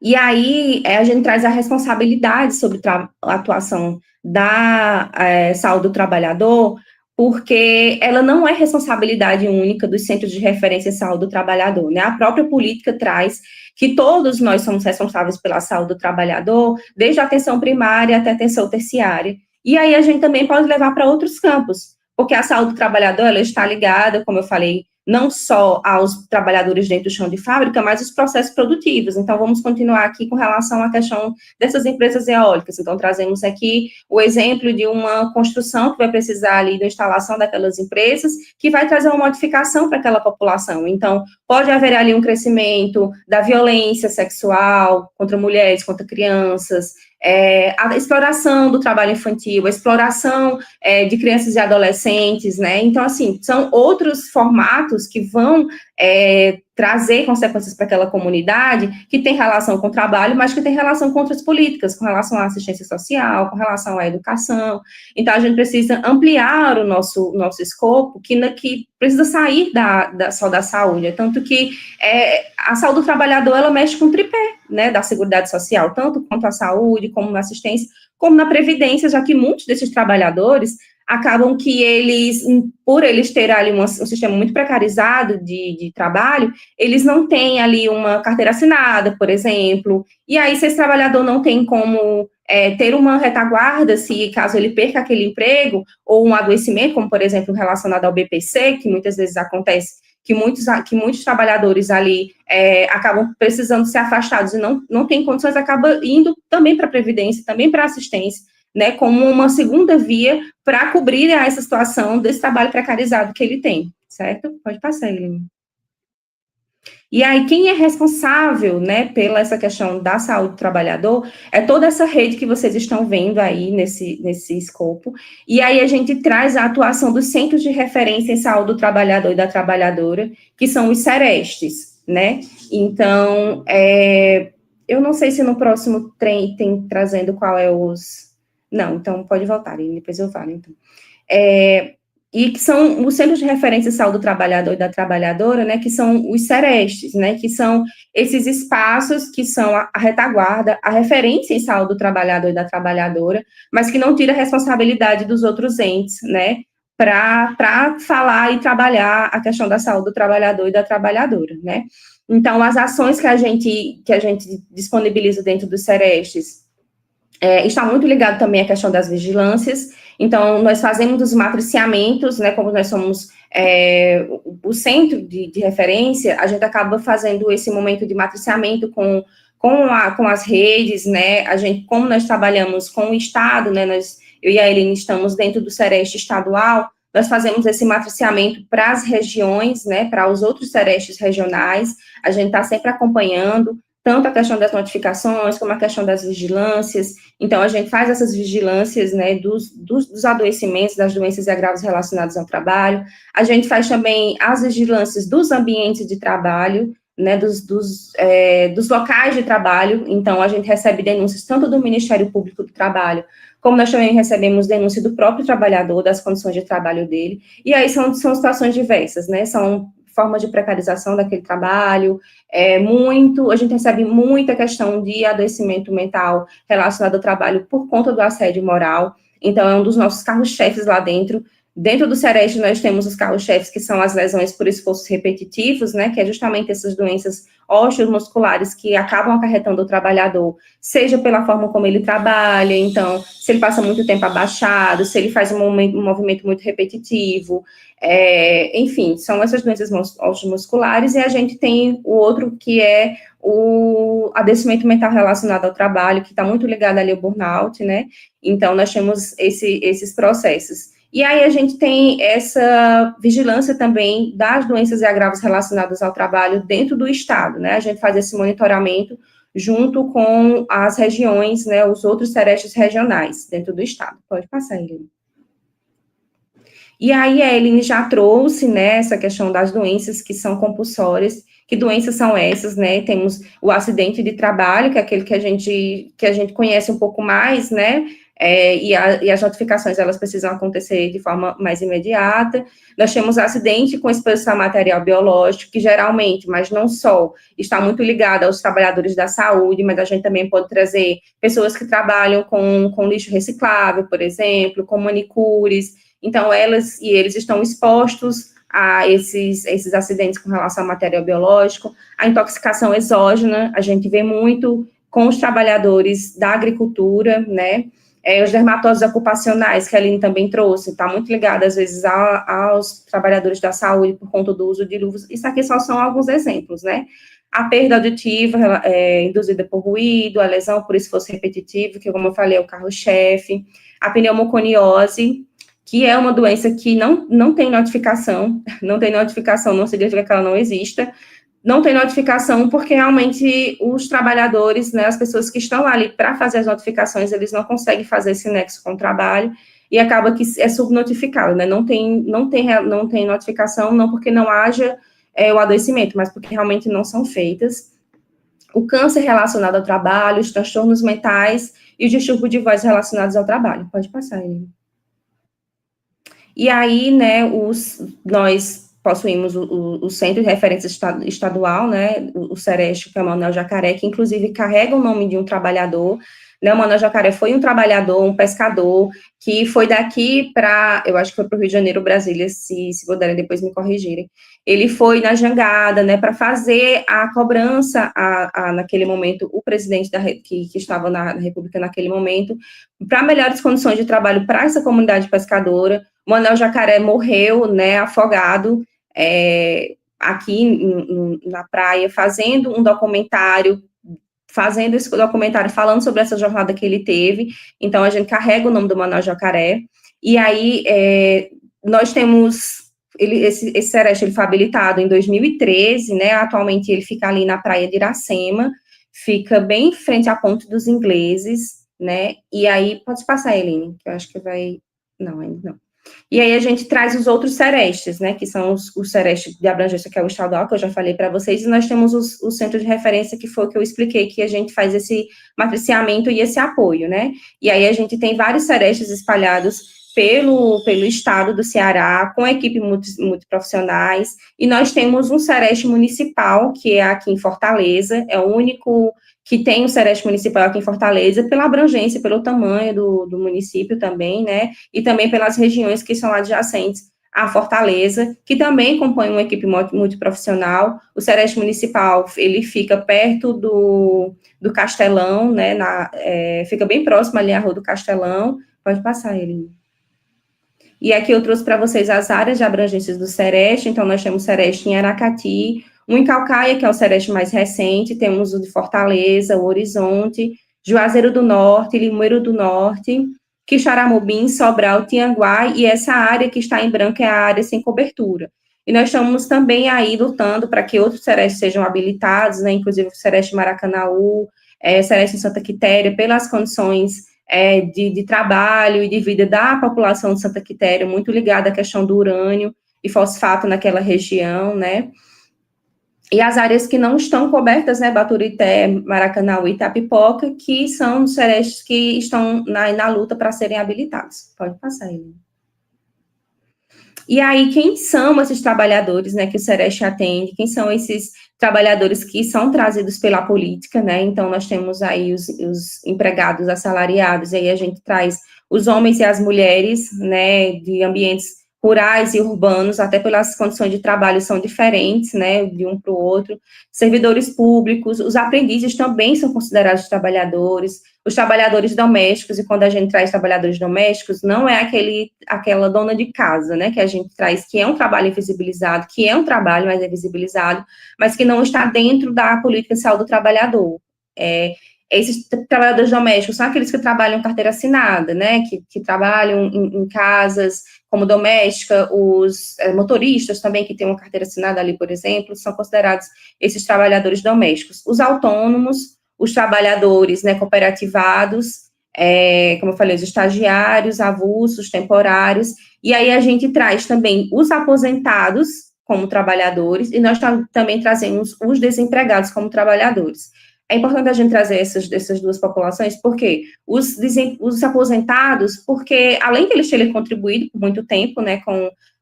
E aí, a gente traz a responsabilidade sobre a atuação da saúde do trabalhador, porque ela não é responsabilidade única dos centros de referência em saúde do trabalhador, né? A própria política traz que todos nós somos responsáveis pela saúde do trabalhador, desde a atenção primária até a atenção terciária. E aí a gente também pode levar para outros campos, porque a saúde do trabalhador, ela está ligada, como eu falei, não só aos trabalhadores dentro do chão de fábrica, mas os processos produtivos. Então, vamos continuar aqui com relação à questão dessas empresas eólicas. Então, trazemos aqui o exemplo de uma construção que vai precisar ali da instalação daquelas empresas, que vai trazer uma modificação para aquela população. Então, pode haver ali um crescimento da violência sexual contra mulheres, contra crianças, a exploração do trabalho infantil, a exploração de crianças e adolescentes, né? Então, assim, são outros formatos que vão trazer consequências para aquela comunidade que tem relação com o trabalho, mas que tem relação com outras políticas, com relação à assistência social, com relação à educação. Então, a gente precisa ampliar o nosso escopo, que precisa sair só da saúde, tanto que a saúde do trabalhador, ela mexe com o tripé, né, da Seguridade Social, tanto quanto a saúde, como na assistência, como na previdência, já que muitos desses trabalhadores acabam que eles, por eles terem ali um sistema muito precarizado de trabalho, eles não têm ali uma carteira assinada, por exemplo, e aí se esse trabalhador não tem como ter uma retaguarda, se caso ele perca aquele emprego, ou um adoecimento, como por exemplo relacionado ao BPC, que muitas vezes acontece, que muitos trabalhadores ali acabam precisando ser afastados e não tem condições, acaba indo também para a previdência, também para a assistência, né, como uma segunda via para cobrir essa situação desse trabalho precarizado que ele tem, certo? Pode passar, Eline. E aí, quem é responsável, né, pela essa questão da saúde do trabalhador, é toda essa rede que vocês estão vendo aí nesse escopo, e aí a gente traz a atuação dos centros de referência em saúde do trabalhador e da trabalhadora, que são os CERESTs, né? Então, eu não sei se no próximo trem tem trazendo qual é os... Não, então pode voltar, e depois eu falo, então. E que são os centros de referência em saúde do trabalhador e da trabalhadora, né, que são os CERESTs, né, que são esses espaços que são a retaguarda, a referência em saúde do trabalhador e da trabalhadora, mas que não tira a responsabilidade dos outros entes, né, para falar e trabalhar a questão da saúde do trabalhador e da trabalhadora, né. Então, as ações que a gente disponibiliza dentro dos Serestes está muito ligado também à questão das vigilâncias. Então, nós fazemos os matriciamentos, né, como nós somos o centro de referência, a gente acaba fazendo esse momento de matriciamento com as redes, né, como nós trabalhamos com o Estado, né, eu e a Eline estamos dentro do Sereste estadual, nós fazemos esse matriciamento para as regiões, né, para os outros Serestes regionais, a gente está sempre acompanhando, tanto a questão das notificações, como a questão das vigilâncias. Então, a gente faz essas vigilâncias, né, dos adoecimentos, das doenças e agravos relacionados ao trabalho. A gente faz também as vigilâncias dos ambientes de trabalho, né, dos locais de trabalho. Então, a gente recebe denúncias tanto do Ministério Público do Trabalho, como nós também recebemos denúncia do próprio trabalhador, das condições de trabalho dele. E aí são situações diversas, né, são formas de precarização daquele trabalho, a gente recebe muita questão de adoecimento mental relacionado ao trabalho por conta do assédio moral, então é um dos nossos carros-chefes lá dentro. Dentro do Sereste, nós temos os carros-chefes, que são as lesões por esforços repetitivos, né, que é justamente essas doenças osteomusculares que acabam acarretando o trabalhador, seja pela forma como ele trabalha, então, se ele passa muito tempo abaixado, se ele faz um movimento muito repetitivo, enfim, são essas doenças osteomusculares, e a gente tem o outro que é o adoecimento mental relacionado ao trabalho, que está muito ligado ali ao burnout, né, então nós temos esses processos. E aí a gente tem essa vigilância também das doenças e agravos relacionados ao trabalho dentro do Estado, né, a gente faz esse monitoramento junto com as regiões, né, os outros Serestes regionais dentro do Estado. Pode passar, Eline. E aí a Eline já trouxe, né, essa questão das doenças que são compulsórias. Que doenças são essas, né? Temos o acidente de trabalho, que é aquele que a gente conhece um pouco mais, né? E as notificações, elas precisam acontecer de forma mais imediata. Nós temos acidente com exposição a material biológico, que geralmente, mas não só, está muito ligado aos trabalhadores da saúde, mas a gente também pode trazer pessoas que trabalham com lixo reciclável, por exemplo, com manicures. Então, elas e eles estão expostos a esses acidentes com relação ao material biológico. A intoxicação exógena, a gente vê muito com os trabalhadores da agricultura, né? Os dermatoses ocupacionais, que a Aline também trouxe, está muito ligado, às vezes, aos trabalhadores da saúde por conta do uso de luvas. Isso aqui só são alguns exemplos, né? A perda auditiva induzida por ruído, a lesão por esforço repetitivo, que, como eu falei, é o carro-chefe. A pneumoconiose, que é uma doença que não tem notificação, não significa que ela não exista, não tem notificação porque realmente os trabalhadores, né, as pessoas que estão ali para fazer as notificações, eles não conseguem fazer esse nexo com o trabalho e acaba que é subnotificado, né, não tem notificação, não porque não haja o adoecimento, mas porque realmente não são feitas. O câncer relacionado ao trabalho, os transtornos mentais e os distúrbios de voz relacionados ao trabalho. Pode passar, Eline. E aí, né, nós possuímos o Centro de Referência Estadual, né, o Sereste, que é o Manuel Jacaré, que inclusive carrega o nome de um trabalhador, né, o Manuel Jacaré foi um trabalhador, um pescador, que foi daqui para, eu acho que foi para o Rio de Janeiro, Brasília, se puderem depois me corrigirem, ele foi na jangada, né, para fazer a cobrança, naquele momento, o presidente que estava na República naquele momento, para melhores condições de trabalho para essa comunidade pescadora. O Manuel Jacaré morreu, né, afogado, aqui na praia, fazendo esse documentário falando sobre essa jornada que ele teve. Então, a gente carrega o nome do Manuel Jacaré. E aí, nós temos... Esse Sereste, ele foi habilitado em 2013, né, atualmente ele fica ali na praia de Iracema, fica bem em frente à Ponte dos Ingleses, né, e aí, pode passar, Eline, que eu acho que vai... Não, ainda não. E aí a gente traz os outros Serestes, né, que são os Serestes de abrangência, que é o estadual, que eu já falei para vocês, e nós temos o centro de referência, que foi o que eu expliquei, que a gente faz esse matriciamento e esse apoio, né, e aí a gente tem vários Serestes espalhados pelo estado do Ceará, com equipe multiprofissionais, e nós temos um Sereste municipal, que é aqui em Fortaleza, é o único que tem um Sereste municipal aqui em Fortaleza, pela abrangência, pelo tamanho do município também, né, e também pelas regiões que são adjacentes a Fortaleza, que também compõe uma equipe multiprofissional. O Sereste Municipal, ele fica perto do Castelão, né, fica bem próximo ali à Rua do Castelão. Pode passar, ele. E aqui eu trouxe para vocês as áreas de abrangências do Sereste. Então, nós temos o Sereste em Aracati, o em Calcaia, que é o Sereste mais recente, temos o de Fortaleza, o Horizonte, Juazeiro do Norte, Limoeiro do Norte, Quixaramobim, Sobral, Tianguá, e essa área que está em branco é a área sem cobertura. E nós estamos também aí lutando para que outros Serestes sejam habilitados, né, inclusive o Sereste Maracanaú, Sereste em Santa Quitéria, pelas condições de trabalho e de vida da população de Santa Quitéria, muito ligada à questão do urânio e fosfato naquela região, né. E as áreas que não estão cobertas, né, Baturité, Maracanaú e Itapipoca, que são os Serestes que estão na luta para serem habilitados. Pode passar, Helena. E aí, quem são esses trabalhadores, né, que o Sereste atende? Quem são esses trabalhadores que são trazidos pela política, né? Então, nós temos aí os empregados assalariados, e aí a gente traz os homens e as mulheres, né, de ambientes rurais e urbanos, até pelas condições de trabalho são diferentes, né, de um para o outro. Servidores públicos, os aprendizes também são considerados trabalhadores, os trabalhadores domésticos, e quando a gente traz trabalhadores domésticos, não é aquela dona de casa, né, que a gente traz, que é um trabalho invisibilizado, que é um trabalho, mas é visibilizado, mas que não está dentro da política de saúde do trabalhador. Esses trabalhadores domésticos são aqueles que trabalham em carteira assinada, né, que trabalham em casas como doméstica, os motoristas também, que têm uma carteira assinada ali, por exemplo, são considerados esses trabalhadores domésticos. Os autônomos, os trabalhadores, né, cooperativados, como eu falei, os estagiários, avulsos, temporários, e aí a gente traz também os aposentados como trabalhadores, e nós também trazemos os desempregados como trabalhadores. É importante a gente trazer essas duas populações, porque os aposentados, porque além de eles terem contribuído por muito tempo, né,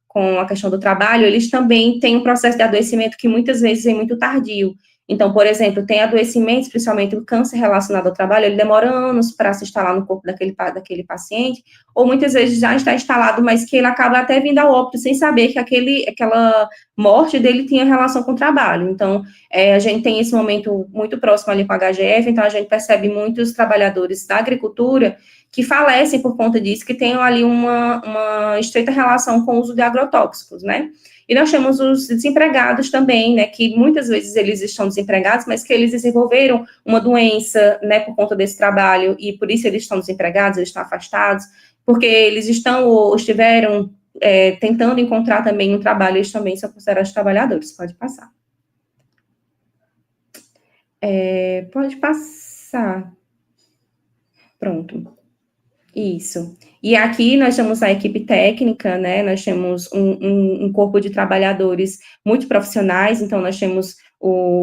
com a questão do trabalho, eles também têm um processo de adoecimento que muitas vezes é muito tardio. Então, por exemplo, tem adoecimentos, principalmente o câncer relacionado ao trabalho, ele demora anos para se instalar no corpo daquele paciente, ou muitas vezes já está instalado, mas que ele acaba até vindo ao óbito sem saber que aquela morte dele tinha relação com o trabalho. Então, a gente tem esse momento muito próximo ali com a HGF, então a gente percebe muitos trabalhadores da agricultura que falecem por conta disso, que tenham ali uma estreita relação com o uso de agrotóxicos, né? E nós temos os desempregados também, né, que muitas vezes eles estão desempregados, mas que eles desenvolveram uma doença, né, por conta desse trabalho, e por isso eles estão desempregados, eles estão afastados, porque eles estão ou estiveram tentando encontrar também um trabalho, eles também são considerados trabalhadores. Pode passar. Pode passar. Pronto. Isso. E aqui nós temos a equipe técnica, né, nós temos um corpo de trabalhadores muito profissionais, então nós temos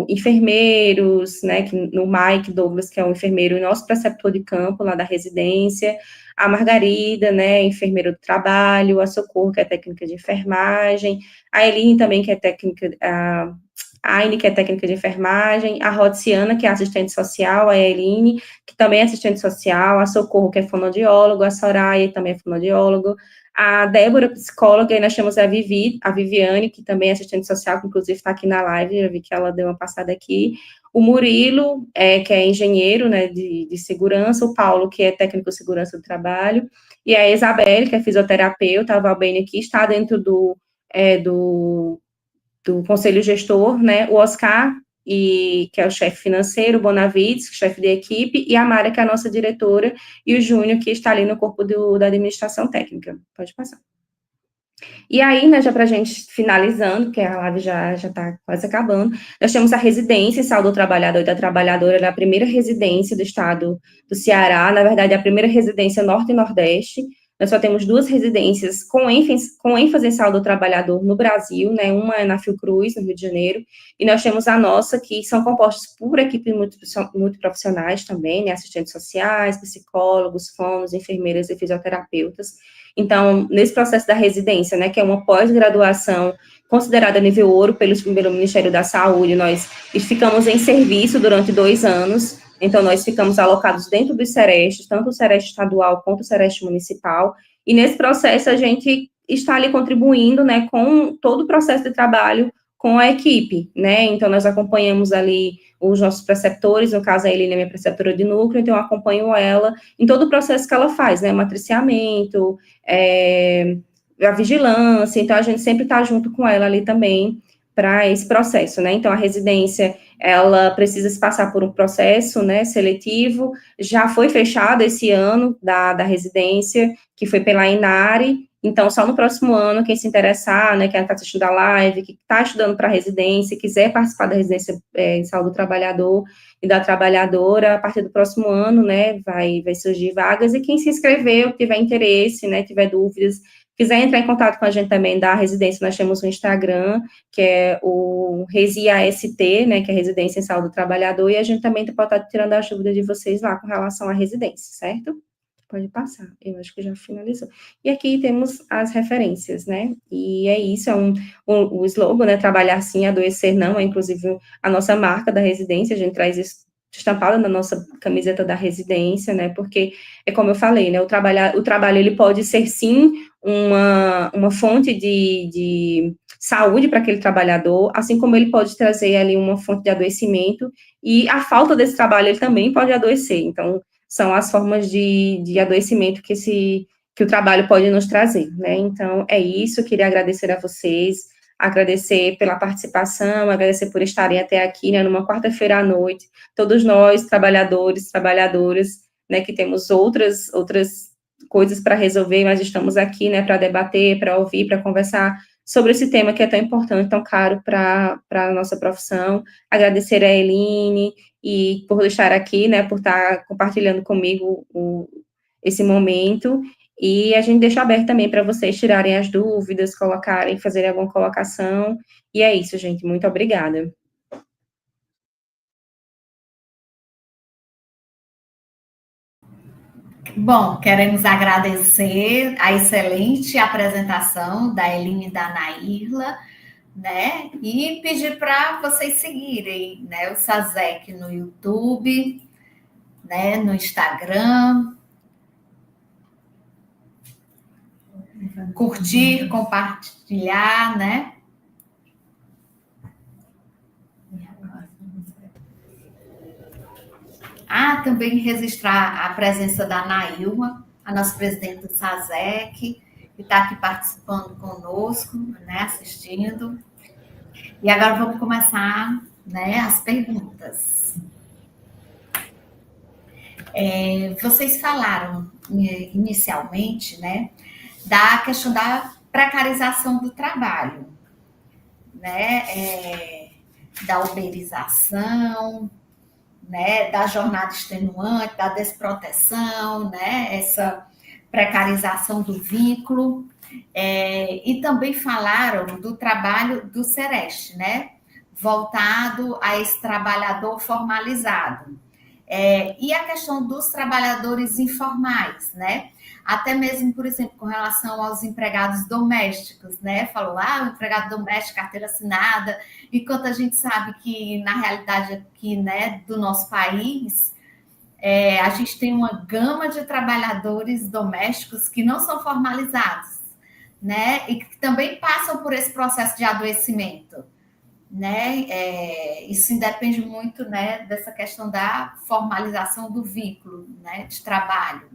enfermeiros, né, no Mike Douglas, que é o enfermeiro e nosso preceptor de campo lá da residência, a Margarida, né, enfermeira do trabalho, a Socorro, que é técnica de enfermagem, a Eline também, que é técnica, a Aine, que é técnica de enfermagem, a Rodciana, que é assistente social, a Eline, que também é assistente social, a Socorro, que é fonoaudiólogo, a Soraya, também é fonoaudiólogo, a Débora, psicóloga, e nós temos a Viviane, que também é assistente social, que inclusive está aqui na live, eu vi que ela deu uma passada aqui, o Murilo, que é engenheiro, né, de segurança, o Paulo, que é técnico de segurança do trabalho, e a Isabelle, que é fisioterapeuta, a Valbene, que está dentro do conselho gestor, né, o Oscar, que é o chefe financeiro, o Bonavides, chefe de equipe, e a Mara, que é a nossa diretora, e o Júnior, que está ali no corpo da administração técnica. Pode passar. E aí, né, já para a gente finalizando, porque a live já está quase acabando, nós temos a residência em saúde do trabalhador e da trabalhadora, ela é a primeira residência do estado do Ceará, na verdade, é a primeira residência norte e nordeste. Nós só temos 2 residências com ênfase em saúde do trabalhador no Brasil, né? Uma é na Fiocruz, no Rio de Janeiro, e nós temos a nossa, que são compostas por equipes muito profissionais também, né? Assistentes sociais, psicólogos, fonos, enfermeiras e fisioterapeutas. Então, nesse processo da residência, né, que é uma pós-graduação considerada nível ouro pelo Ministério da Saúde, nós ficamos em serviço durante 2 anos. Então, nós ficamos alocados dentro dos Serestes, tanto o Sereste estadual quanto o Sereste municipal, e nesse processo a gente está ali contribuindo, né, com todo o processo de trabalho com a equipe, né, então nós acompanhamos ali os nossos preceptores, no caso a Eline é minha preceptora de núcleo, então eu acompanho ela em todo o processo que ela faz, né, matriciamento, a vigilância, então a gente sempre está junto com ela ali também para esse processo, né, então a residência, ela precisa se passar por um processo, né, seletivo, já foi fechado esse ano da residência, que foi pela Inari, então, só no próximo ano, quem se interessar, né, quem está assistindo a live, que está estudando para residência, quiser participar da residência em saúde do trabalhador e da trabalhadora, a partir do próximo ano, né, vai surgir vagas, e quem se inscreveu, tiver interesse, né, tiver dúvidas, quiser entrar em contato com a gente também da residência, nós temos um Instagram, que é o ResiAST, né, que é Residência em Saúde do Trabalhador, e a gente também pode estar tirando as dúvidas de vocês lá com relação à residência, certo? Pode passar, eu acho que já finalizou. E aqui temos as referências, né? E é isso, o slogan, né? Trabalhar sim, adoecer não, é inclusive a nossa marca da residência, a gente traz isso estampado na nossa camiseta da residência, né? Porque é como eu falei, né? O trabalho ele pode ser sim uma fonte de saúde para aquele trabalhador, assim como ele pode trazer ali uma fonte de adoecimento, e a falta desse trabalho ele também pode adoecer. Então, são as formas de adoecimento que o trabalho pode nos trazer, né? Então, é isso, queria agradecer a vocês, agradecer pela participação, agradecer por estarem até aqui, né, numa quarta-feira à noite, todos nós, trabalhadores, trabalhadoras, né, que temos outras coisas para resolver, mas estamos aqui, né, para debater, para ouvir, para conversar sobre esse tema que é tão importante, tão caro para a nossa profissão, agradecer a Eline, e por estar aqui, né, por estar compartilhando comigo esse momento, e a gente deixa aberto também para vocês tirarem as dúvidas, colocarem, fazerem alguma colocação, e é isso, gente, muito obrigada. Bom, queremos agradecer a excelente apresentação da Eline e da Nairla, né? E pedir para vocês seguirem, né, o SASEC no YouTube, né, no Instagram, curtir, compartilhar, né? Também registrar a presença da Nailma, a nossa presidente do SASEC, que está aqui participando conosco, né, assistindo. E agora vamos começar, né, as perguntas. Vocês falaram inicialmente, né, da questão da precarização do trabalho, né, da uberização, né, da jornada extenuante, da desproteção, né, essa precarização do vínculo, e também falaram do trabalho do Sereste, né, voltado a esse trabalhador formalizado. E a questão dos trabalhadores informais, né? Até mesmo, por exemplo, com relação aos empregados domésticos, né? Falou, o empregado doméstico, carteira assinada, enquanto a gente sabe que, na realidade aqui, né, do nosso país, a gente tem uma gama de trabalhadores domésticos que não são formalizados, né? E que também passam por esse processo de adoecimento, né? Isso independe muito, né, dessa questão da formalização do vínculo, né, de trabalho.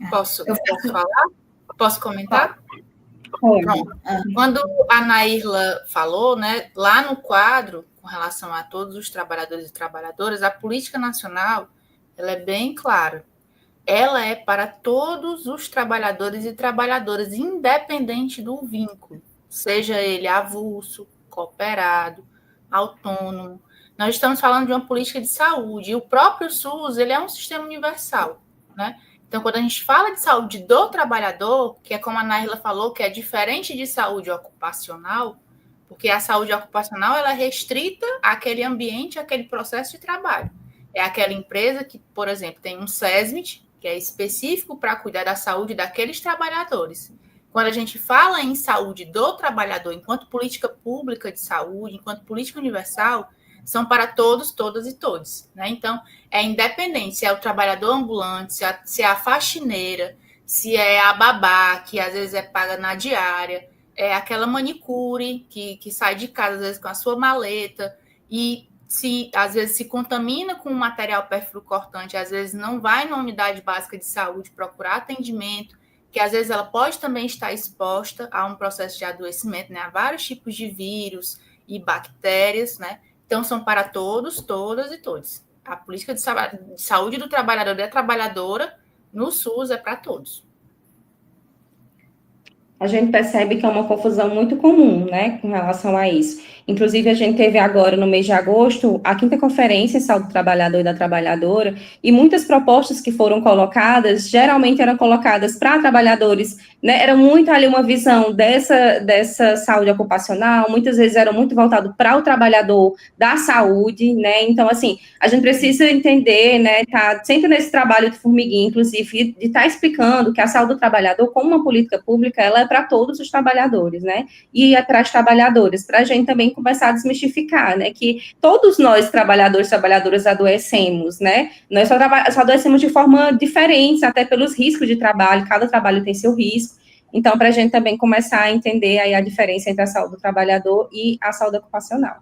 Posso falar? Posso comentar? Pronto. Quando a Nairla falou, né, lá no quadro, com relação a todos os trabalhadores e trabalhadoras, a política nacional, ela é bem clara. Ela é para todos os trabalhadores e trabalhadoras, independente do vínculo, seja ele avulso, cooperado, autônomo. Nós estamos falando de uma política de saúde, e o próprio SUS, ele é um sistema universal, né? Então, quando a gente fala de saúde do trabalhador, que é como a Nairla falou, que é diferente de saúde ocupacional, porque a saúde ocupacional ela é restrita àquele ambiente, àquele processo de trabalho. É aquela empresa que, por exemplo, tem um SESMIT, que é específico para cuidar da saúde daqueles trabalhadores. Quando a gente fala em saúde do trabalhador, enquanto política pública de saúde, enquanto política universal, são para todos, todas e todos, né? Então, é independente se é o trabalhador ambulante, se é a faxineira, se é a babá, que às vezes é paga na diária, é aquela manicure que sai de casa, às vezes, com a sua maleta, e às vezes se contamina com um material perfluocortante, às vezes não vai na unidade básica de saúde procurar atendimento, que às vezes ela pode também estar exposta a um processo de adoecimento, né, a vários tipos de vírus e bactérias, né? Então, são para todos, todas e todos. A política de saúde do trabalhador e da trabalhadora no SUS é para todos. A gente percebe que é uma confusão muito comum, né, com relação a isso. Inclusive, a gente teve agora, no mês de agosto, a 5ª Conferência em Saúde do Trabalhador e da Trabalhadora, e muitas propostas que foram colocadas, geralmente eram colocadas para trabalhadores, né, era muito ali uma visão dessa saúde ocupacional, muitas vezes era muito voltado para o trabalhador da saúde, né, então, assim, a gente precisa entender, né, tá sempre nesse trabalho de formiguinha, inclusive, de estar explicando que a saúde do trabalhador, como uma política pública, ela é para todos os trabalhadores, né, e é para as trabalhadoras, para a gente também começar a desmistificar, né, que todos nós, trabalhadores e trabalhadoras, adoecemos, né, nós só adoecemos de forma diferente, até pelos riscos de trabalho, cada trabalho tem seu risco, então, para a gente também começar a entender aí a diferença entre a saúde do trabalhador e a saúde ocupacional.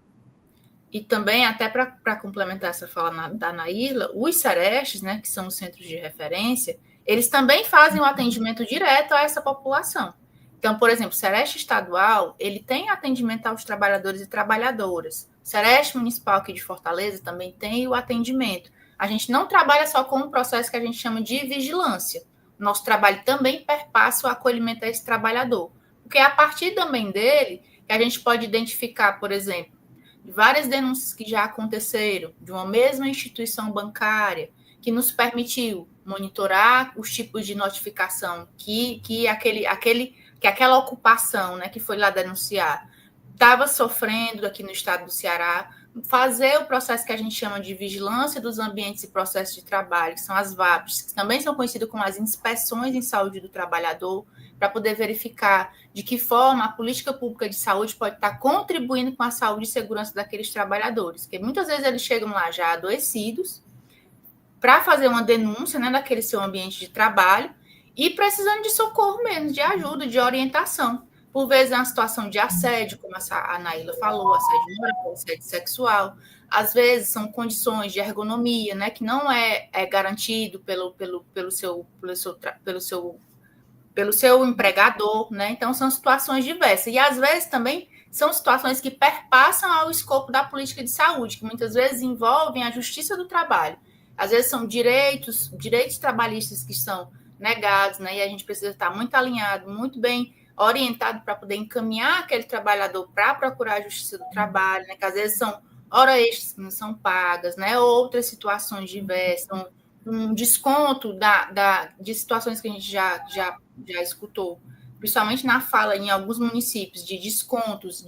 E também, até para complementar essa fala da Naíla, os SERESTs, né, que são os centros de referência, eles também fazem o atendimento direto a essa população. Então, por exemplo, o SEREST estadual, ele tem atendimento aos trabalhadores e trabalhadoras. O SEREST municipal aqui de Fortaleza também tem o atendimento. A gente não trabalha só com um processo que a gente chama de vigilância. Nosso trabalho também perpassa o acolhimento a esse trabalhador. Porque é a partir também dele que a gente pode identificar, por exemplo, várias denúncias que já aconteceram de uma mesma instituição bancária que nos permitiu monitorar os tipos de notificação que aquela ocupação, né, que foi lá denunciar, estava sofrendo aqui no estado do Ceará, fazer o processo que a gente chama de vigilância dos ambientes e processos de trabalho, que são as VAPs, que também são conhecidas como as inspeções em saúde do trabalhador, para poder verificar de que forma a política pública de saúde pode estar contribuindo com a saúde e segurança daqueles trabalhadores, porque muitas vezes eles chegam lá já adoecidos para fazer uma denúncia, né, daquele seu ambiente de trabalho e precisando de socorro mesmo, de ajuda, de orientação. Por vezes é uma situação de assédio, como a Naíla falou, assédio moral, assédio sexual. Às vezes são condições de ergonomia, né, que não é garantido pelo seu empregador, né? Então são situações diversas. E às vezes também são situações que perpassam ao escopo da política de saúde, que muitas vezes envolvem a justiça do trabalho. Às vezes são direitos trabalhistas que são negados, né? E a gente precisa estar muito alinhado, muito bem orientado para poder encaminhar aquele trabalhador para procurar a justiça do trabalho, né? Que às vezes são horas extras que não são pagas, né? Outras situações diversas, um desconto de situações que a gente já escutou, principalmente na fala em alguns municípios, de descontos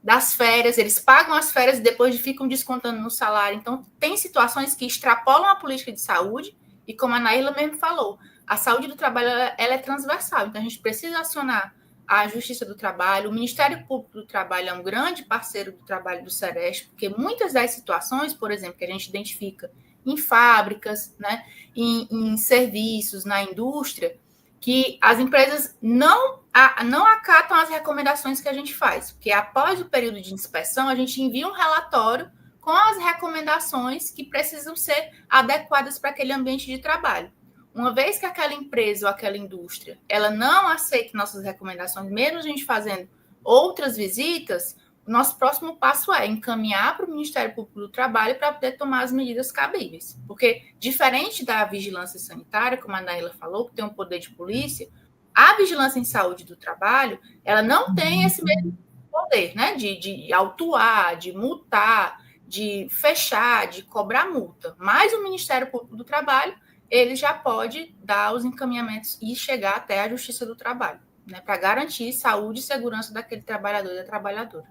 das férias, eles pagam as férias e depois ficam descontando no salário. Então, tem situações que extrapolam a política de saúde e, como a Naíla mesmo falou, a saúde do trabalho ela é transversal. Então, a gente precisa acionar a Justiça do Trabalho. O Ministério Público do Trabalho é um grande parceiro do trabalho do SEREST, porque muitas das situações, por exemplo, que a gente identifica em fábricas, né, em serviços, na indústria, que as empresas não acatam as recomendações que a gente faz, porque após o período de inspeção, a gente envia um relatório com as recomendações que precisam ser adequadas para aquele ambiente de trabalho. Uma vez que aquela empresa ou aquela indústria, ela não aceita nossas recomendações, mesmo a gente fazendo outras visitas, o nosso próximo passo é encaminhar para o Ministério Público do Trabalho para poder tomar as medidas cabíveis. Porque, diferente da vigilância sanitária, como a Naíla falou, que tem um poder de polícia, a vigilância em saúde do trabalho, ela não tem esse mesmo poder, né? De autuar, de multar, de fechar, de cobrar multa. Mas o Ministério Público do Trabalho, ele já pode dar os encaminhamentos e chegar até a Justiça do Trabalho, né? Para garantir saúde e segurança daquele trabalhador e da trabalhadora.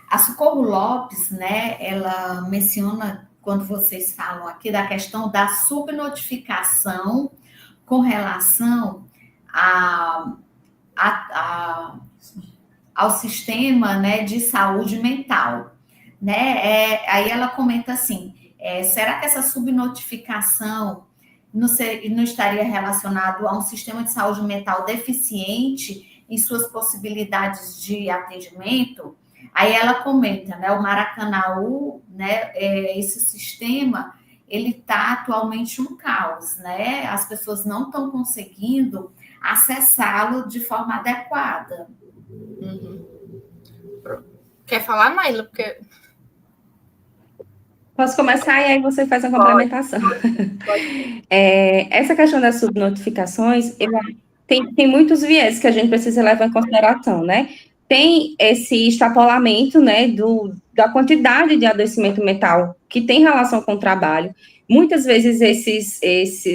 A Socorro Lopes, né, ela menciona, quando vocês falam aqui, da questão da subnotificação com relação ao sistema, né, de saúde mental. Né? Aí ela comenta assim, Será que essa subnotificação não estaria relacionado a um sistema de saúde mental deficiente em suas possibilidades de atendimento? Aí ela comenta, né, o Maracanaú, né, esse sistema, ele está atualmente um caos, né? As pessoas não estão conseguindo acessá-lo de forma adequada. Uhum. Quer falar, Naila? Porque... Posso começar e aí você faz a complementação. Pode. Essa questão das subnotificações, tem muitos viés que a gente precisa levar em consideração, né? Tem esse extrapolamento, né, da quantidade de adoecimento mental que tem relação com o trabalho. Muitas vezes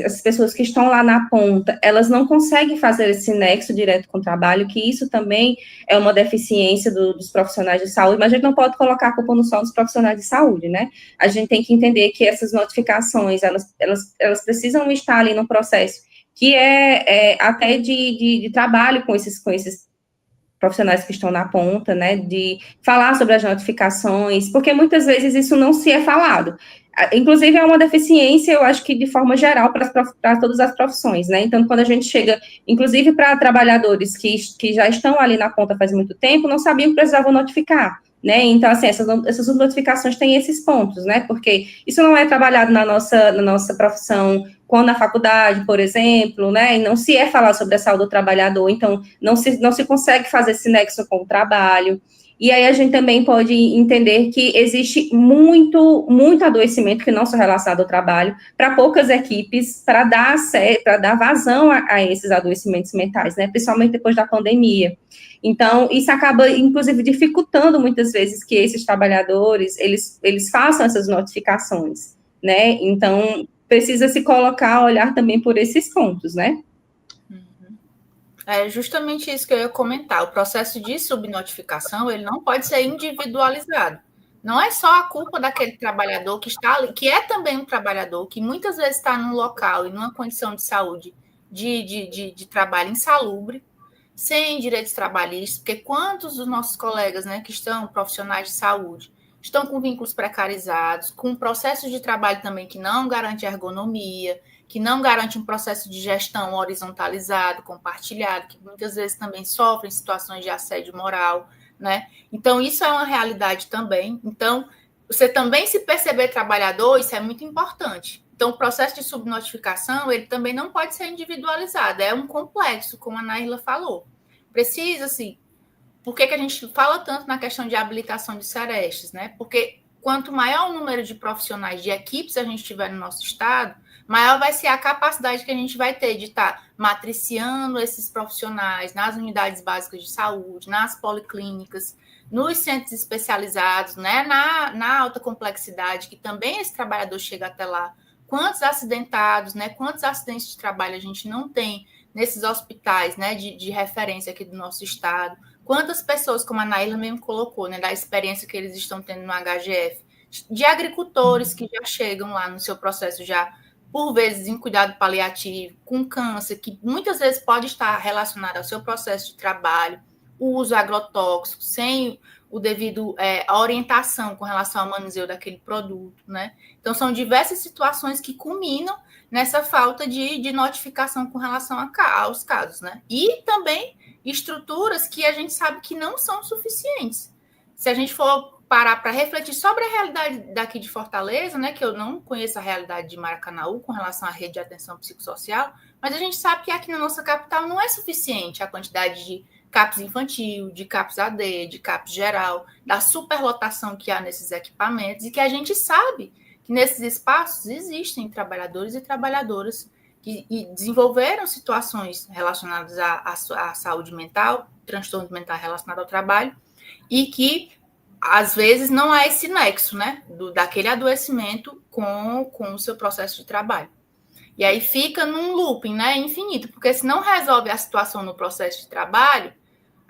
as pessoas que estão lá na ponta, elas não conseguem fazer esse nexo direto com o trabalho, que isso também é uma deficiência dos profissionais de saúde, mas a gente não pode colocar a culpa no só dos profissionais de saúde, né? A gente tem que entender que essas notificações, elas precisam estar ali no processo que até de trabalho com esses profissionais que estão na ponta, né, de falar sobre as notificações, porque muitas vezes isso não se é falado. Inclusive, é uma deficiência, eu acho que de forma geral, para todas as profissões, né? Então, quando a gente chega, inclusive para trabalhadores que já estão ali na ponta faz muito tempo, não sabiam que precisavam notificar, né? Então, assim, essas notificações têm esses pontos, né? Porque isso não é trabalhado na nossa profissão, quando na faculdade, por exemplo, né? E não se é falar sobre a saúde do trabalhador, então não se consegue fazer esse nexo com o trabalho. E aí a gente também pode entender que existe muito adoecimento que não são relacionado ao trabalho para poucas equipes para dar vazão a esses adoecimentos mentais, né? Principalmente depois da pandemia. Então, isso acaba, inclusive, dificultando muitas vezes que esses trabalhadores, eles façam essas notificações, né? Então, precisa se colocar, olhar também por esses pontos, né? É justamente isso que eu ia comentar. O processo de subnotificação, ele não pode ser individualizado. Não é só a culpa daquele trabalhador que está ali, que é também um trabalhador, que muitas vezes está num local e numa condição de saúde de trabalho insalubre, sem direitos trabalhistas, porque quantos dos nossos colegas, né, que estão profissionais de saúde, estão com vínculos precarizados, com processos de trabalho também que não garante ergonomia, que não garante um processo de gestão horizontalizado, compartilhado, que muitas vezes também sofrem situações de assédio moral, né? Então, isso é uma realidade também. Então, você também se perceber trabalhador, isso é muito importante. Então, o processo de subnotificação, ele também não pode ser individualizado, é um complexo, como a Naila falou. Precisa, assim, por que a gente fala tanto na questão de habilitação de serestes, né? Porque quanto maior o número de profissionais, de equipes a gente tiver no nosso estado, maior vai ser a capacidade que a gente vai ter de estar matriciando esses profissionais nas unidades básicas de saúde, nas policlínicas, nos centros especializados, né, na alta complexidade, que também esse trabalhador chega até lá. Quantos acidentados, né, quantos acidentes de trabalho a gente não tem nesses hospitais, né, de referência aqui do nosso estado? Quantas pessoas, como a Naila mesmo colocou, né, da experiência que eles estão tendo no HGF, de agricultores que já chegam lá no seu processo já, por vezes, em cuidado paliativo, com câncer, que muitas vezes pode estar relacionado ao seu processo de trabalho, o uso agrotóxico, sem o devido a orientação com relação ao manuseio daquele produto, né? Então, são diversas situações que culminam nessa falta de notificação com relação aos casos, né? E também estruturas que a gente sabe que não são suficientes. Se a gente for parar para refletir sobre a realidade daqui de Fortaleza, né, que eu não conheço a realidade de Maracanaú com relação à rede de atenção psicossocial, mas a gente sabe que aqui na nossa capital não é suficiente a quantidade de CAPS infantil, de CAPS AD, de CAPS geral, da superlotação que há nesses equipamentos, e que a gente sabe que nesses espaços existem trabalhadores e trabalhadoras que desenvolveram situações relacionadas à saúde mental, transtorno mental relacionado ao trabalho, e que às vezes não há esse nexo, né, daquele adoecimento com o seu processo de trabalho. E aí fica num looping, né, infinito, porque se não resolve a situação no processo de trabalho,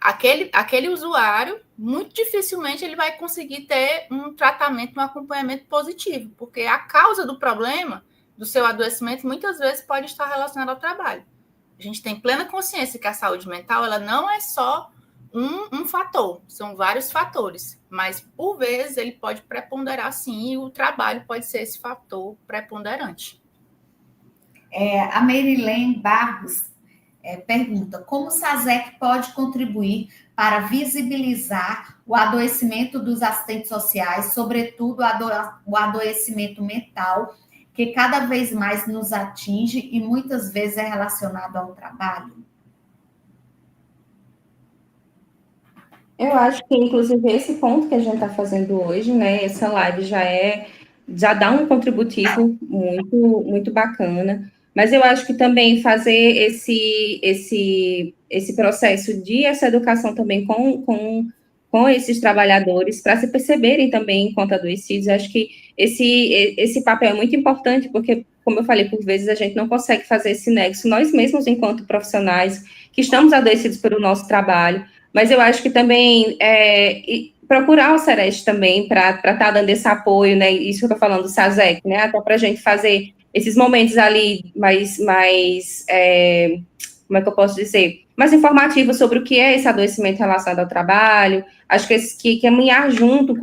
aquele usuário, muito dificilmente ele vai conseguir ter um tratamento, um acompanhamento positivo, porque a causa do problema, do seu adoecimento, muitas vezes pode estar relacionada ao trabalho. A gente tem plena consciência que a saúde mental, ela não é só um fator, são vários fatores, mas por vezes ele pode preponderar sim, e o trabalho pode ser esse fator preponderante. A Merilene Barros pergunta: como o SASEC pode contribuir para visibilizar o adoecimento dos assistentes sociais, sobretudo o adoecimento mental, que cada vez mais nos atinge e muitas vezes é relacionado ao trabalho? Eu acho que, inclusive, esse ponto que a gente está fazendo hoje, né, essa live já dá um contributivo muito, muito bacana, mas eu acho que também fazer esse processo de essa educação também com esses trabalhadores, para se perceberem também enquanto adoecidos, eu acho que esse papel é muito importante, porque, como eu falei, por vezes a gente não consegue fazer esse nexo, nós mesmos, enquanto profissionais, que estamos adoecidos pelo nosso trabalho, mas eu acho que também procurar o Sereste também para estar dando esse apoio, né? Isso que eu estou falando do SASEC, né? Até para a gente fazer esses momentos ali mais como é que eu posso dizer? Mais informativos sobre o que é esse adoecimento relacionado ao trabalho. Acho que caminhar junto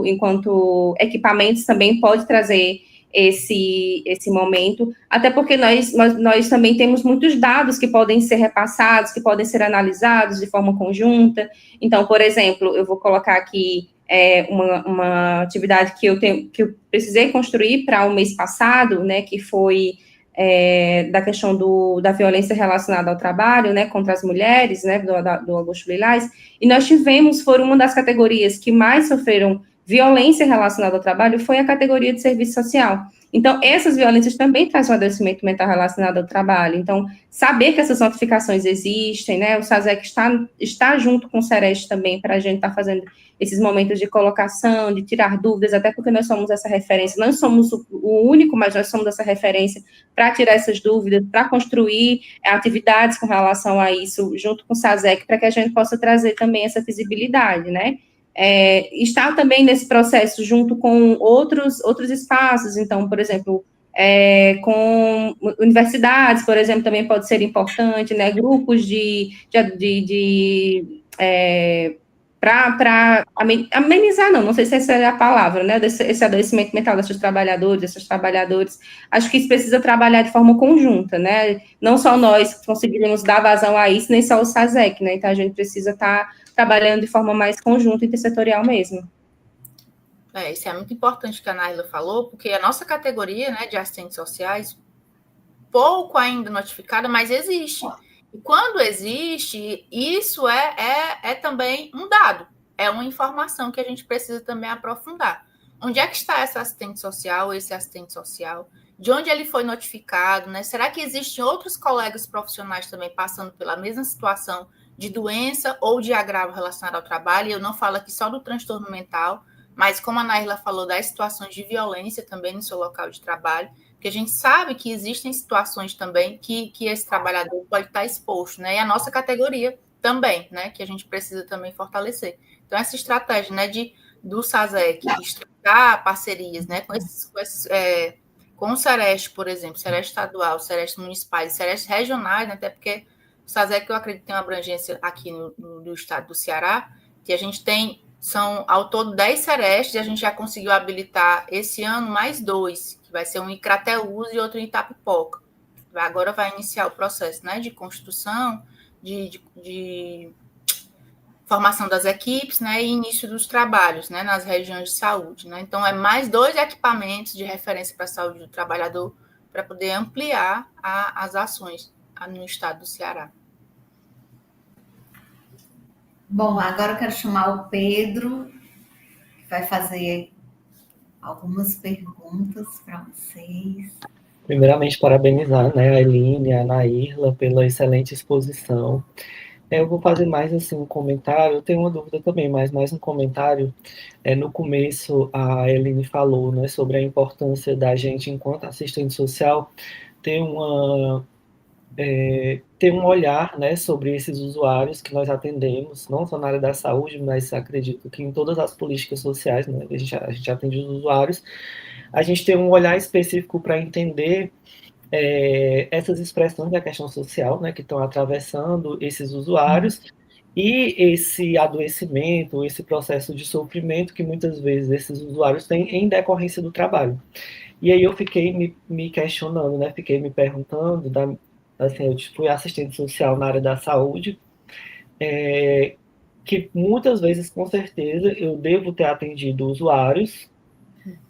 enquanto equipamentos também pode trazer esse momento, até porque nós também temos muitos dados que podem ser repassados, que podem ser analisados de forma conjunta. Então, por exemplo, eu vou colocar aqui uma atividade que eu precisei construir para o mês passado, né, que foi da questão da violência relacionada ao trabalho, né, contra as mulheres, né, do Agosto Lilás, e nós foram uma das categorias que mais sofreram violência relacionada ao trabalho, foi a categoria de serviço social. Então, essas violências também trazem um adoecimento mental relacionado ao trabalho. Então, saber que essas notificações existem, né, o SASEC está junto com o Sereste também, para a gente estar fazendo esses momentos de colocação, de tirar dúvidas, até porque nós somos essa referência, não somos o único, mas nós somos essa referência para tirar essas dúvidas, para construir atividades com relação a isso, junto com o SASEC, para que a gente possa trazer também essa visibilidade, né? Está também nesse processo junto com outros espaços, então, por exemplo, com universidades, por exemplo, também pode ser importante, né? Grupos para amenizar, não sei se essa é a palavra, né, esse adoecimento mental desses trabalhadores, acho que isso precisa trabalhar de forma conjunta, né, não só nós conseguiremos dar vazão a isso, nem só o SASEC, né, então a gente precisa estar trabalhando de forma mais conjunta e intersetorial mesmo. Isso é muito importante que a Naila falou, porque a nossa categoria, né, de assistentes sociais, pouco ainda notificada, mas existe. E quando existe, isso é também um dado, é uma informação que a gente precisa também aprofundar. Onde é que está essa assistente social, esse assistente social? De onde ele foi notificado, né? Será que existem outros colegas profissionais também passando pela mesma situação de doença ou de agravo relacionado ao trabalho? E eu não falo aqui só do transtorno mental, mas como a Naila falou, das situações de violência também no seu local de trabalho, porque a gente sabe que existem situações também que esse trabalhador pode estar exposto, né? E a nossa categoria também, né? Que a gente precisa também fortalecer. Então, essa estratégia, né, do SASEC, estreitar parcerias, né, com o Sereste, por exemplo, Sereste estadual, Sereste municipais, Sereste regionais, né, até porque o SASEC, eu acredito, tem uma abrangência aqui no estado do Ceará, que a gente tem, são ao todo 10 Serestes, e a gente já conseguiu habilitar esse ano mais 2, que vai ser um em Crateús e outro em Itapipoca. Agora vai iniciar o processo, né, de construção, de formação das equipes, né, e início dos trabalhos, né, nas regiões de saúde, né. Então, é mais 2 equipamentos de referência para a saúde do trabalhador para poder ampliar as ações no estado do Ceará. Bom, agora eu quero chamar o Pedro, que vai fazer algumas perguntas para vocês. Primeiramente, parabenizar, né, a Eline, a Nairla pela excelente exposição. Eu vou fazer mais assim um comentário, eu tenho uma dúvida também, mas mais um comentário. No começo, a Eline falou, né, sobre a importância da gente, enquanto assistente social, ter um olhar, né, sobre esses usuários que nós atendemos, não só na área da saúde, mas acredito que em todas as políticas sociais, né, a gente atende os usuários, a gente tem um olhar específico para entender essas expressões da questão social, né, que estão atravessando esses usuários, E esse adoecimento, esse processo de sofrimento que muitas vezes esses usuários têm em decorrência do trabalho. E aí eu fiquei me questionando, né? Fiquei me perguntando, assim, eu fui assistente social na área da saúde, que muitas vezes, com certeza, eu devo ter atendido usuários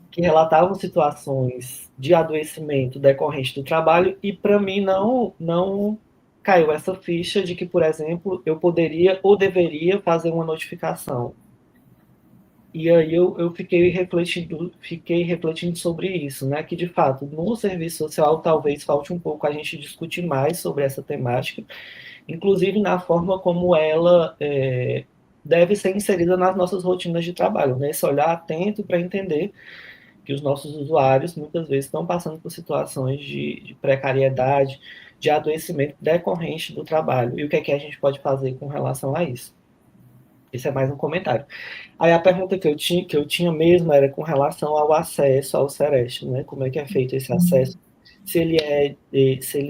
que relatavam situações de adoecimento decorrente do trabalho e para mim não caiu essa ficha de que, por exemplo, eu poderia ou deveria fazer uma notificação. E aí eu fiquei refletindo sobre isso, né? Que de fato no serviço social talvez falte um pouco a gente discutir mais sobre essa temática, inclusive na forma como ela deve ser inserida nas nossas rotinas de trabalho, né? Esse olhar atento para entender que os nossos usuários muitas vezes estão passando por situações de precariedade, de adoecimento decorrente do trabalho. E o que é que a gente pode fazer com relação a isso? Esse é mais um comentário. Aí a pergunta que eu tinha mesmo era com relação ao acesso ao Sereste, né? Como é que é feito esse acesso? Se ele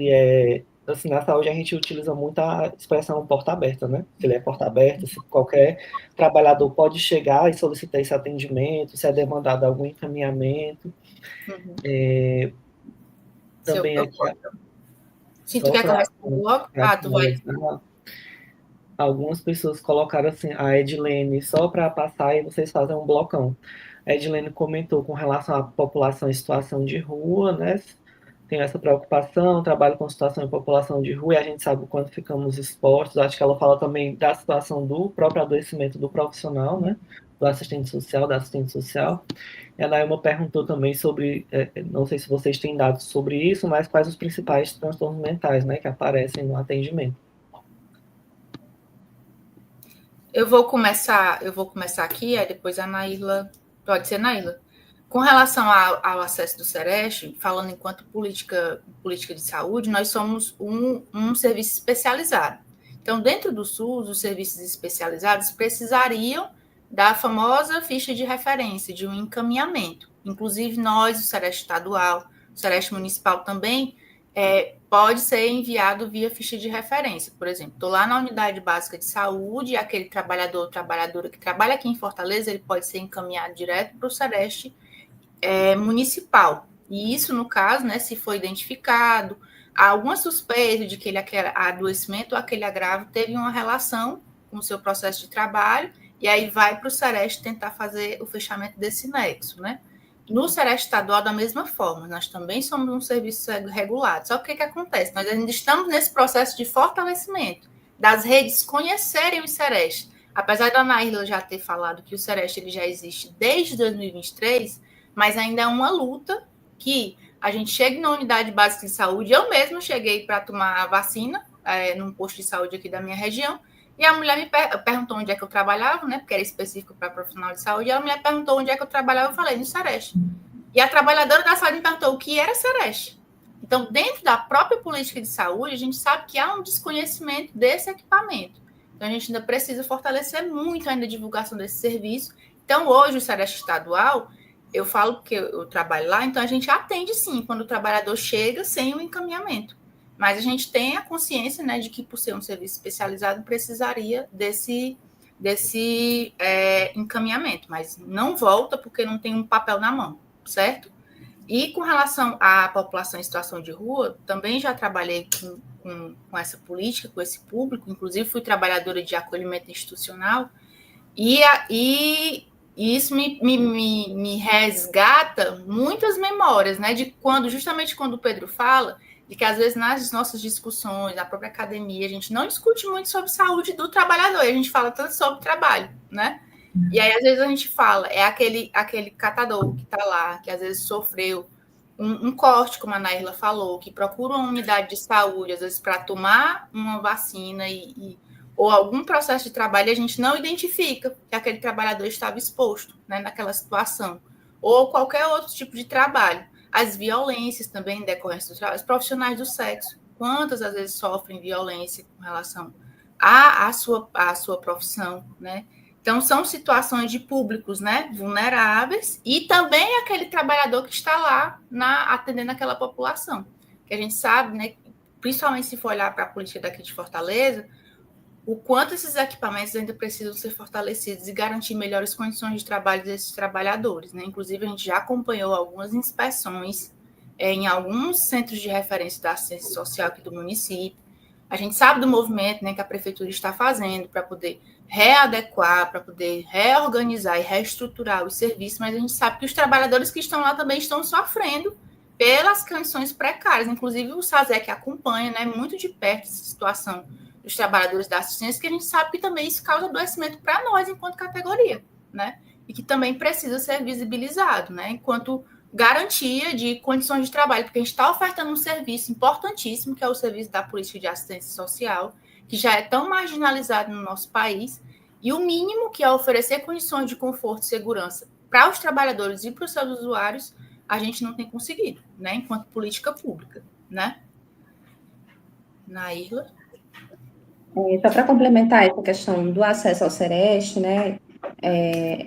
é assim, na saúde a gente utiliza muito a expressão porta aberta, né? Se ele é porta aberta, se qualquer trabalhador pode chegar e solicitar esse atendimento, se é demandado algum encaminhamento. Também aqui, se tu quer que eu responda logo? Tu vai. Algumas pessoas colocaram assim, a Edilene, só para passar e vocês fazem um blocão. A Edilene comentou com relação à população em situação de rua, né? Tem essa preocupação, trabalho com situação de população de rua, e a gente sabe o quanto ficamos expostos. Acho que ela fala também da situação do próprio adoecimento do profissional, né? Do assistente social, da assistente social. E a Nailma perguntou também sobre, não sei se vocês têm dados sobre isso, mas quais os principais transtornos mentais, né, que aparecem no atendimento. Eu vou começar aqui, aí depois a Naíla, pode ser Naíla. Com relação ao acesso do Sereste, falando enquanto política de saúde, nós somos um serviço especializado. Então, dentro do SUS, os serviços especializados precisariam da famosa ficha de referência, de um encaminhamento. Inclusive, nós, o Sereste estadual, o Sereste municipal também, pode ser enviado via ficha de referência. Por exemplo, estou lá na unidade básica de saúde, e aquele trabalhador ou trabalhadora que trabalha aqui em Fortaleza, ele pode ser encaminhado direto para o Sereste municipal. E isso, no caso, né, se for identificado, há alguma suspeita de que aquele adoecimento ou aquele agravo teve uma relação com o seu processo de trabalho, e aí vai para o Sereste tentar fazer o fechamento desse nexo, né? No Sereste estadual, da mesma forma, nós também somos um serviço regulado. Só que o que acontece? Nós ainda estamos nesse processo de fortalecimento das redes conhecerem o Sereste. Apesar da Naíla já ter falado que o Sereste ele já existe desde 2023, mas ainda é uma luta que a gente chegue na unidade básica de saúde. Eu mesma cheguei para tomar a vacina num posto de saúde aqui da minha região, e a mulher me perguntou onde é que eu trabalhava, né? Porque era específico para profissional de saúde. E a mulher perguntou onde é que eu trabalhava, eu falei, no Sereste. E a trabalhadora da saúde me perguntou o que era Sereste. Então, dentro da própria política de saúde, a gente sabe que há um desconhecimento desse equipamento. Então, a gente ainda precisa fortalecer muito ainda a divulgação desse serviço. Então, hoje, o Sereste estadual, eu falo que eu trabalho lá, então a gente atende sim quando o trabalhador chega sem o encaminhamento. Mas a gente tem a consciência, né, de que, por ser um serviço especializado, precisaria desse encaminhamento, mas não volta porque não tem um papel na mão, certo? E com relação à população em situação de rua, também já trabalhei com essa política, com esse público, inclusive fui trabalhadora de acolhimento institucional, e isso me resgata muitas memórias, né, de justamente quando o Pedro fala de que, às vezes, nas nossas discussões, na própria academia, a gente não discute muito sobre saúde do trabalhador, e a gente fala tanto sobre trabalho, né? E aí, às vezes, a gente fala, aquele catador que está lá, que às vezes sofreu um corte, como a Nairla falou, que procura uma unidade de saúde, às vezes, para tomar uma vacina ou algum processo de trabalho, e a gente não identifica que aquele trabalhador estava exposto, né, naquela situação, ou qualquer outro tipo de trabalho. As violências também decorrem do trabalho, os profissionais do sexo, quantas às vezes sofrem violência com relação à sua profissão, né? Então, são situações de públicos, né, vulneráveis, e também aquele trabalhador que está lá atendendo aquela população. Que a gente sabe, né, principalmente se for olhar para a política daqui de Fortaleza, o quanto esses equipamentos ainda precisam ser fortalecidos e garantir melhores condições de trabalho desses trabalhadores, né? Inclusive, a gente já acompanhou algumas inspeções em alguns centros de referência da assistência social aqui do município. A gente sabe do movimento, né, que a prefeitura está fazendo para poder readequar, para poder reorganizar e reestruturar os serviços, mas a gente sabe que os trabalhadores que estão lá também estão sofrendo pelas condições precárias. Inclusive, o SASEC acompanha, né, muito de perto essa situação dos trabalhadores da assistência, que a gente sabe que também isso causa adoecimento para nós enquanto categoria, né? E que também precisa ser visibilizado, né? Enquanto garantia de condições de trabalho, porque a gente está ofertando um serviço importantíssimo, que é o serviço da política de assistência social, que já é tão marginalizado no nosso país, e o mínimo, que é oferecer condições de conforto e segurança para os trabalhadores e para os seus usuários, a gente não tem conseguido, né? Enquanto política pública, né? Naírla? Só para complementar essa questão do acesso ao Sereste, né?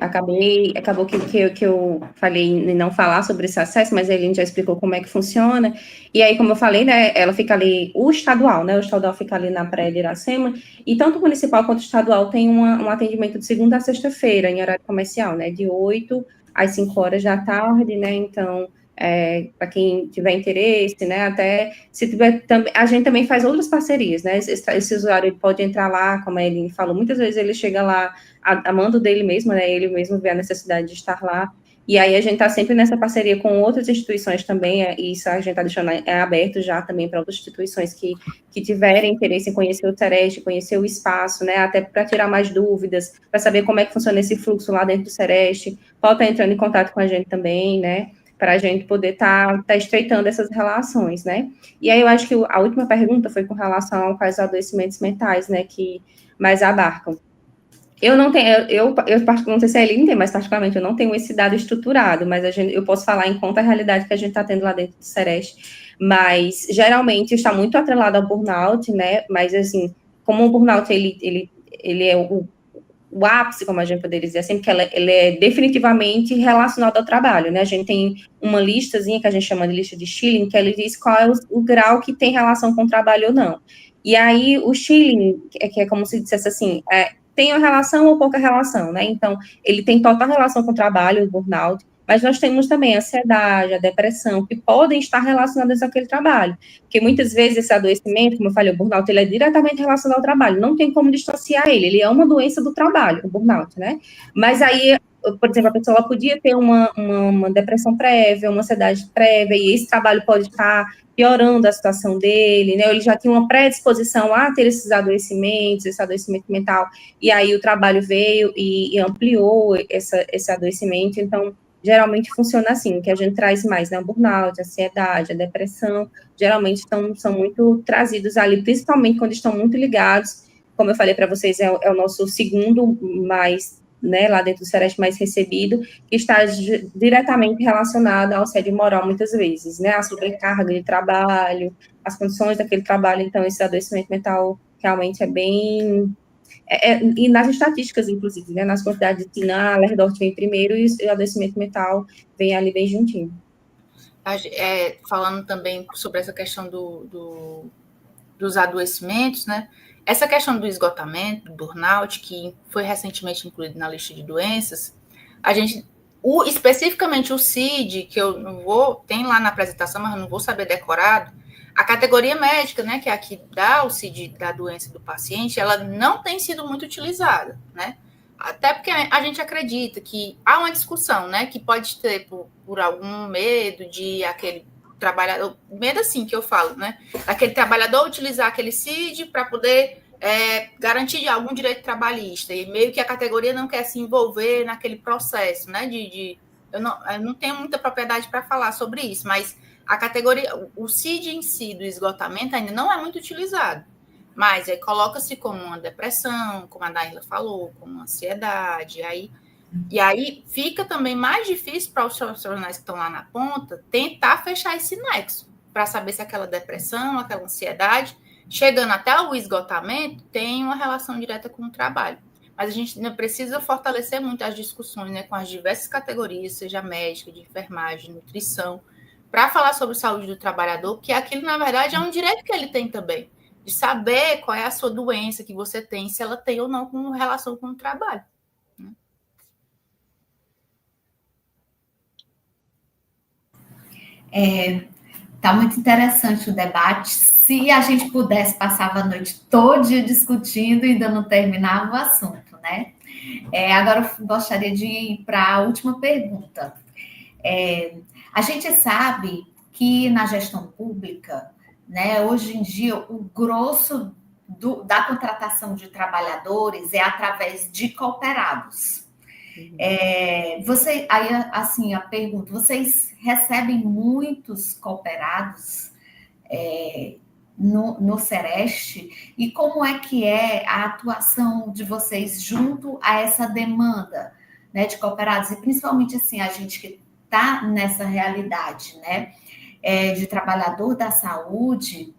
Acabou que eu falei em não falar sobre esse acesso, mas a Eline já explicou como é que funciona. E aí, como eu falei, né, ela fica ali, o estadual, né? O estadual fica ali na Praia de Iracema, e tanto o municipal quanto o estadual tem um atendimento de segunda a sexta-feira, em horário comercial, né? De 8 às 5 horas da tarde, né? Então, para quem tiver interesse, né, até se tiver, a gente também faz outras parcerias, né, esse usuário ele pode entrar lá, como a Eline falou, muitas vezes ele chega lá a mando dele mesmo, né, ele mesmo vê a necessidade de estar lá, e aí a gente está sempre nessa parceria com outras instituições também, e isso a gente está deixando aberto já também para outras instituições que tiverem interesse em conhecer o Sereste, conhecer o espaço, né, até para tirar mais dúvidas, para saber como é que funciona esse fluxo lá dentro do Sereste, pode estar entrando em contato com a gente também, né, para a gente poder estar estreitando essas relações, né? E aí eu acho que a última pergunta foi com relação a quais adoecimentos mentais, né, que mais abarcam. Eu não tenho, eu não sei se a Eline tem, mas particularmente eu não tenho esse dado estruturado, mas eu posso falar em conta a realidade que a gente está tendo lá dentro do Sereste, mas geralmente está muito atrelado ao burnout, né? Mas assim, como o burnout ele é o ápice, como a gente poderia dizer assim, porque ele é definitivamente relacionado ao trabalho, né? A gente tem uma listazinha que a gente chama de lista de Schilling, que ele diz qual é o grau que tem relação com o trabalho ou não. E aí, o Schilling, que é como se dissesse assim, tem uma relação ou pouca relação, né? Então, ele tem total relação com o trabalho, o burnout, mas nós temos também a ansiedade, a depressão, que podem estar relacionadas àquele trabalho. Porque muitas vezes esse adoecimento, como eu falei, o burnout, ele é diretamente relacionado ao trabalho, não tem como distanciar ele é uma doença do trabalho, o burnout, né? Mas aí, por exemplo, a pessoa podia ter uma depressão prévia, uma ansiedade prévia, e esse trabalho pode estar piorando a situação dele, né? Ele já tinha uma predisposição a ter esses adoecimentos, esse adoecimento mental, e aí o trabalho veio e ampliou esse adoecimento, então geralmente funciona assim, que a gente traz mais, né, o burnout, a ansiedade, a depressão, geralmente são muito trazidos ali, principalmente quando estão muito ligados, como eu falei para vocês, é o nosso segundo mais, né, lá dentro do Sereste mais recebido, que está diretamente relacionado ao assédio moral, muitas vezes, né, a sobrecarga de trabalho, as condições daquele trabalho, então esse adoecimento mental realmente é bem... e nas estatísticas, inclusive, né, nas quantidades de a Lerdort vem primeiro e o adoecimento mental vem ali bem juntinho. Falando também sobre essa questão dos adoecimentos, né, essa questão do esgotamento, do burnout, que foi recentemente incluído na lista de doenças, especificamente o CID, que eu não vou, tem lá na apresentação, mas eu não vou saber decorado, a categoria médica, né, que é a que dá o CID da doença do paciente, ela não tem sido muito utilizada, né? Até porque a gente acredita que há uma discussão, né, que pode ter por algum medo de aquele trabalhador, medo assim que eu falo, né, daquele trabalhador utilizar aquele CID para poder garantir algum direito trabalhista, e meio que a categoria não quer se envolver naquele processo, né, eu não tenho muita propriedade para falar sobre isso, mas a categoria, o CID em si do esgotamento ainda não é muito utilizado, mas aí coloca-se como uma depressão, como a Naírla falou, como uma ansiedade, e aí fica também mais difícil para os profissionais que estão lá na ponta tentar fechar esse nexo, para saber se aquela depressão, aquela ansiedade, chegando até o esgotamento, tem uma relação direta com o trabalho. Mas a gente ainda precisa fortalecer muito as discussões, né, com as diversas categorias, seja médica, de enfermagem, nutrição, para falar sobre saúde do trabalhador, que aquilo, na verdade, é um direito que ele tem também. de saber qual é a sua doença que você tem, se ela tem ou não com relação com o trabalho. Tá muito interessante o debate. Se a gente pudesse, passava a noite toda discutindo e ainda não terminava o assunto, né? Agora eu gostaria de ir para a última pergunta. A gente sabe que na gestão pública, né, hoje em dia, o grosso da contratação de trabalhadores é através de cooperados. Aí, assim, a pergunta: vocês recebem muitos cooperados no Sereste? E como é que é a atuação de vocês junto a essa demanda, né, de cooperados? E principalmente, assim, a gente que está nessa realidade, né, de trabalhador da saúde,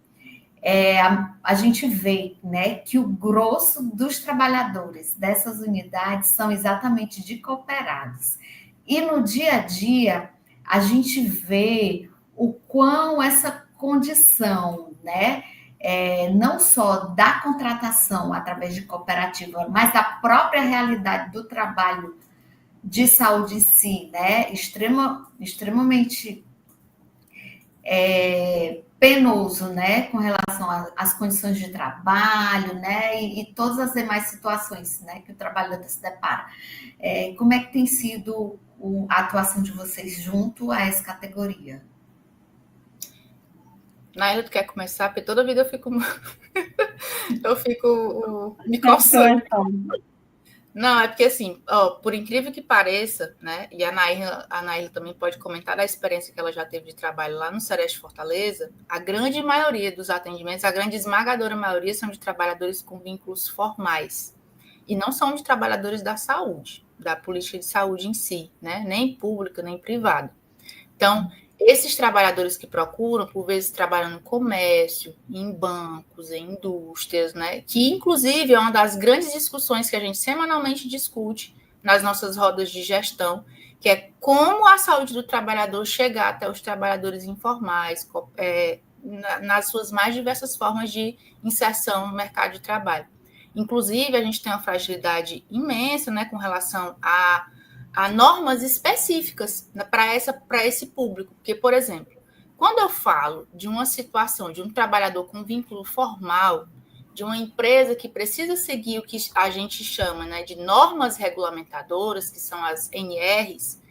a gente vê, né, que o grosso dos trabalhadores dessas unidades são exatamente de cooperados. E no dia a dia, a gente vê o quão essa condição, né, não só da contratação através de cooperativa, mas da própria realidade do trabalho de saúde em si, né, extremamente penoso, né, com relação às condições de trabalho, né, e todas as demais situações, né, que o trabalhador se depara. Como é que tem sido a atuação de vocês junto a essa categoria? Naila, tu quer começar? Porque toda vida eu fico me coçando. Não, é porque assim, por incrível que pareça, né? E a Naila também pode comentar da experiência que ela já teve de trabalho lá no Sereste Fortaleza. A grande maioria dos atendimentos, a grande esmagadora maioria, são de trabalhadores com vínculos formais. E não são de trabalhadores da saúde, da política de saúde em si, né? Nem pública, nem privada. Então, esses trabalhadores que procuram, por vezes trabalham no comércio, em bancos, em indústrias, né? Que, inclusive, é uma das grandes discussões que a gente semanalmente discute nas nossas rodas de gestão, que é como a saúde do trabalhador chegar até os trabalhadores informais, nas suas mais diversas formas de inserção no mercado de trabalho. Inclusive, a gente tem uma fragilidade imensa, né, com relação a normas específicas para esse público. Porque, por exemplo, quando eu falo de uma situação de um trabalhador com vínculo formal, de uma empresa que precisa seguir o que a gente chama, né, de normas regulamentadoras, que são as NRs,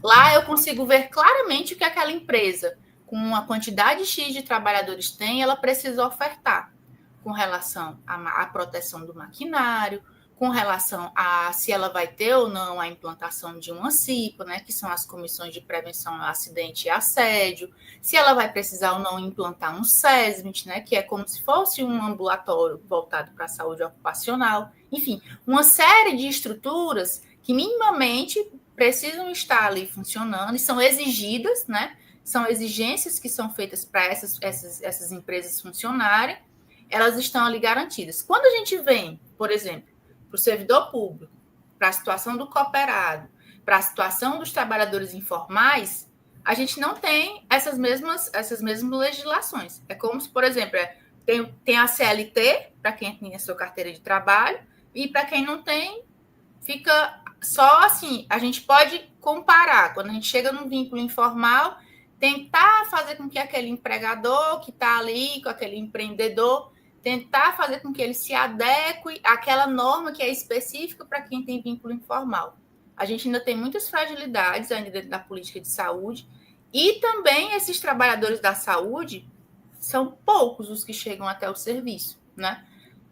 lá eu consigo ver claramente o que aquela empresa, com uma quantidade X de trabalhadores tem, ela precisa ofertar com relação à proteção do maquinário, com relação a se ela vai ter ou não a implantação de uma CIPA, né, que são as comissões de prevenção ao acidente e assédio, se ela vai precisar ou não implantar um SESMIT, né, que é como se fosse um ambulatório voltado para a saúde ocupacional. Enfim, uma série de estruturas que minimamente precisam estar ali funcionando e são exigidas, né, são exigências que são feitas para essas empresas funcionarem, elas estão ali garantidas. Quando a gente vem, por exemplo, para o servidor público, para a situação do cooperado, para a situação dos trabalhadores informais, a gente não tem essas mesmas legislações. É como se, por exemplo, tem a CLT, para quem tem a sua carteira de trabalho, e para quem não tem, fica só assim. A gente pode comparar, quando a gente chega num vínculo informal, tentar fazer com que aquele empregador que está ali, com aquele empreendedor, tentar fazer com que ele se adeque àquela norma que é específica para quem tem vínculo informal. A gente ainda tem muitas fragilidades ainda dentro da política de saúde e também esses trabalhadores da saúde são poucos os que chegam até o serviço, né?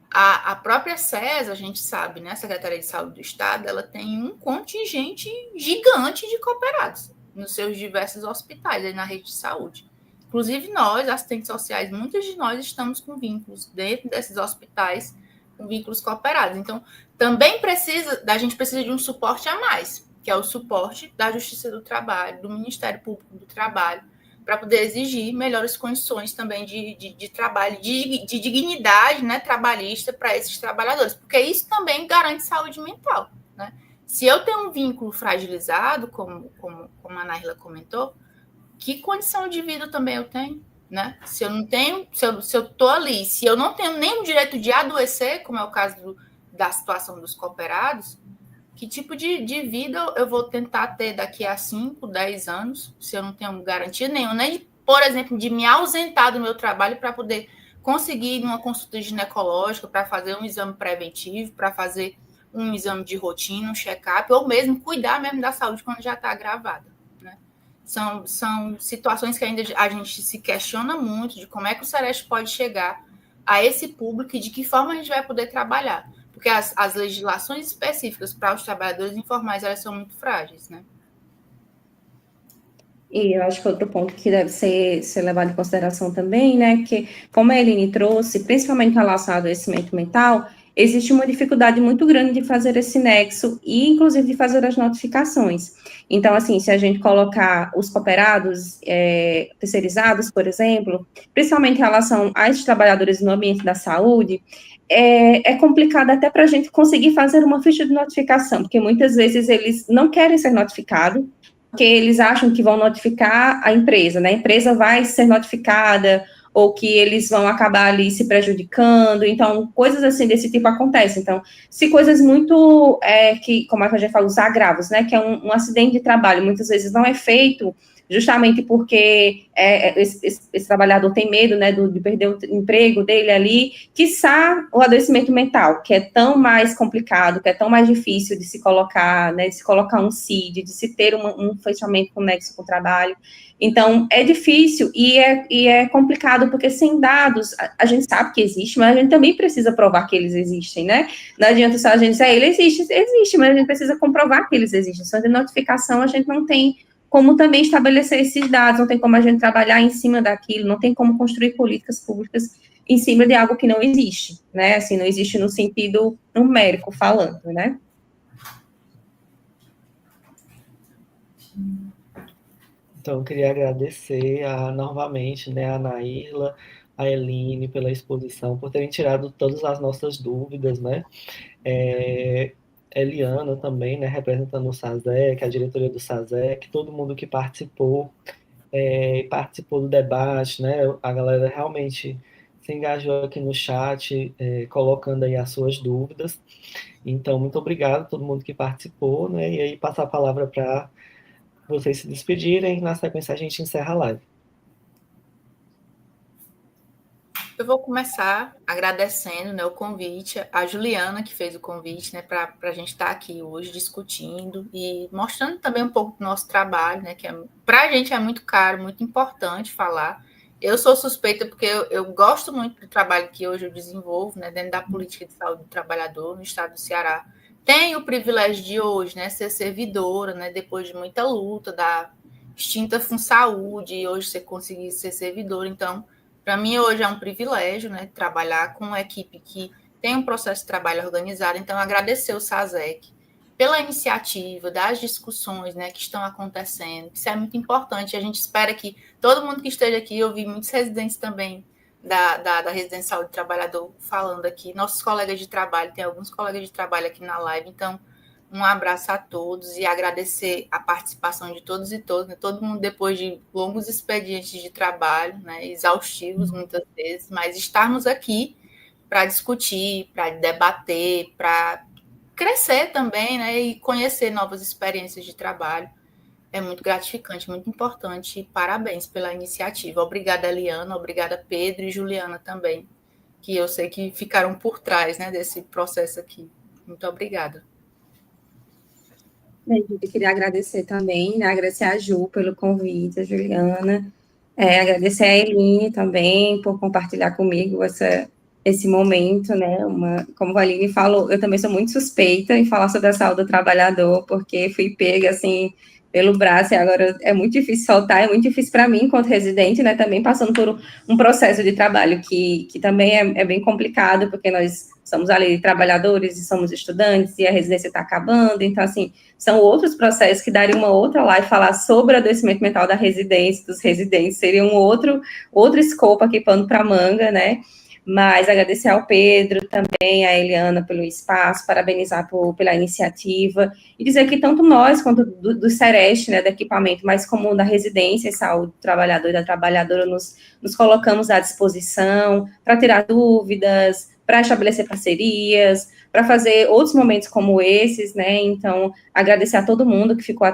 A própria SES, a gente sabe, né? A Secretaria de Saúde do Estado, ela tem um contingente gigante de cooperados nos seus diversos hospitais aí na rede de saúde. Inclusive nós, assistentes sociais, muitos de nós estamos com vínculos dentro desses hospitais, com vínculos cooperados. Então, também a gente precisa de um suporte a mais, que é o suporte da Justiça do Trabalho, do Ministério Público do Trabalho, para poder exigir melhores condições também de trabalho, de dignidade, né, trabalhista para esses trabalhadores, porque isso também garante saúde mental, né? Se eu tenho um vínculo fragilizado, como a Naila comentou, que condição de vida também eu tenho, né? Se eu não tenho, se eu tô ali, se eu não tenho nem o direito de adoecer, como é o caso da situação dos cooperados, que tipo de vida eu vou tentar ter daqui a 5, 10 anos, se eu não tenho garantia nenhuma, nem, por exemplo, de me ausentar do meu trabalho para poder conseguir ir numa consulta ginecológica, para fazer um exame preventivo, para fazer um exame de rotina, um check-up, ou mesmo cuidar mesmo da saúde quando já está agravada, né? São situações que ainda a gente se questiona muito de como é que o Sereste pode chegar a esse público e de que forma a gente vai poder trabalhar. Porque as legislações específicas para os trabalhadores informais, elas são muito frágeis, né? E eu acho que outro ponto que deve ser levado em consideração também, né, que como a Eline trouxe, principalmente relacionado ao adoecimento mental, existe uma dificuldade muito grande de fazer esse nexo e, inclusive, de fazer as notificações. Então, assim, se a gente colocar os cooperados terceirizados, por exemplo, principalmente em relação aos trabalhadores no ambiente da saúde, é complicado até para a gente conseguir fazer uma ficha de notificação, porque muitas vezes eles não querem ser notificados, porque eles acham que vão notificar a empresa, né? A empresa vai ser notificada, ou que eles vão acabar ali se prejudicando, então, coisas assim desse tipo acontecem. Então, se coisas muito, como é que a gente fala, os agravos, né? Que é um acidente de trabalho, muitas vezes não é feito justamente porque esse trabalhador tem medo, né, de perder o emprego dele ali, quiçá o adoecimento mental, que é tão mais complicado, que é tão mais difícil de se colocar, né, de se colocar um CID, de se ter um fechamento conexo com o trabalho. Então, é difícil e é complicado, porque sem dados, a gente sabe que existe, mas a gente também precisa provar que eles existem, né? Não adianta só a gente dizer, ele existe, mas a gente precisa comprovar que eles existem. Só de notificação, a gente não tem como também estabelecer esses dados, não tem como a gente trabalhar em cima daquilo, não tem como construir políticas públicas em cima de algo que não existe, né? Assim, não existe no sentido numérico falando, né? Então, eu queria agradecer novamente, né, a Naírla, a Eline pela exposição, por terem tirado todas as nossas dúvidas, né? Eliana também, né, representando o SASEC, a diretoria do SASEC, todo mundo que participou do debate, né? A galera realmente se engajou aqui no chat, colocando aí as suas dúvidas. Então, muito obrigado a todo mundo que participou, né? E aí passar a palavra para vocês se despedirem. Na sequência, a gente encerra a live. Eu vou começar agradecendo, né, o convite, a Juliana, que fez o convite, né, para a gente estar aqui hoje discutindo e mostrando também um pouco do nosso trabalho, né, que para a gente é muito caro, muito importante falar. Eu sou suspeita porque eu gosto muito do trabalho que hoje eu desenvolvo, né, dentro da política de saúde do trabalhador no estado do Ceará. Tenho o privilégio de hoje, né, ser servidora, né, depois de muita luta da extinta FunSaúde, e hoje você conseguir ser servidora. Então, para mim, hoje é um privilégio, né, trabalhar com uma equipe que tem um processo de trabalho organizado. Então, agradecer o SASEC pela iniciativa, das discussões, né, que estão acontecendo. Isso é muito importante. A gente espera que todo mundo que esteja aqui, eu vi muitos residentes também da Residência Saúde do Trabalhador falando aqui, nossos colegas de trabalho, tem alguns colegas de trabalho aqui na live, então um abraço a todos e agradecer a participação de todos e todas, né? Todo mundo depois de longos expedientes de trabalho, né? Exaustivos muitas vezes, mas estarmos aqui para discutir, para debater, para crescer também, né? E conhecer novas experiências de trabalho. É muito gratificante, muito importante. Parabéns pela iniciativa. Obrigada, Eliana, obrigada, Pedro e Juliana também, que eu sei que ficaram por trás, né, desse processo aqui. Muito obrigada. Eu queria agradecer também, né, agradecer a Ju pelo convite, a Juliana, agradecer a Eline também por compartilhar comigo esse momento, né, como a Eline falou, eu também sou muito suspeita em falar sobre a saúde do trabalhador, porque fui pega, assim, pelo braço, e agora é muito difícil soltar, é muito difícil para mim, enquanto residente, né, também passando por um processo de trabalho que também é bem complicado, porque nós somos ali trabalhadores e somos estudantes, e a residência está acabando, então, assim, são outros processos que daria uma outra live falar sobre o adoecimento mental da residência, dos residentes, seria um outro escopo aqui, pano para manga, né, Mas agradecer ao Pedro, também a Eliana pelo espaço, parabenizar pela iniciativa, e dizer que tanto nós, quanto do Sereste, né, do equipamento mais comum da residência e saúde do trabalhador e da trabalhadora, nos colocamos à disposição para tirar dúvidas, para estabelecer parcerias, para fazer outros momentos como esses, né? Então, agradecer a todo mundo que ficou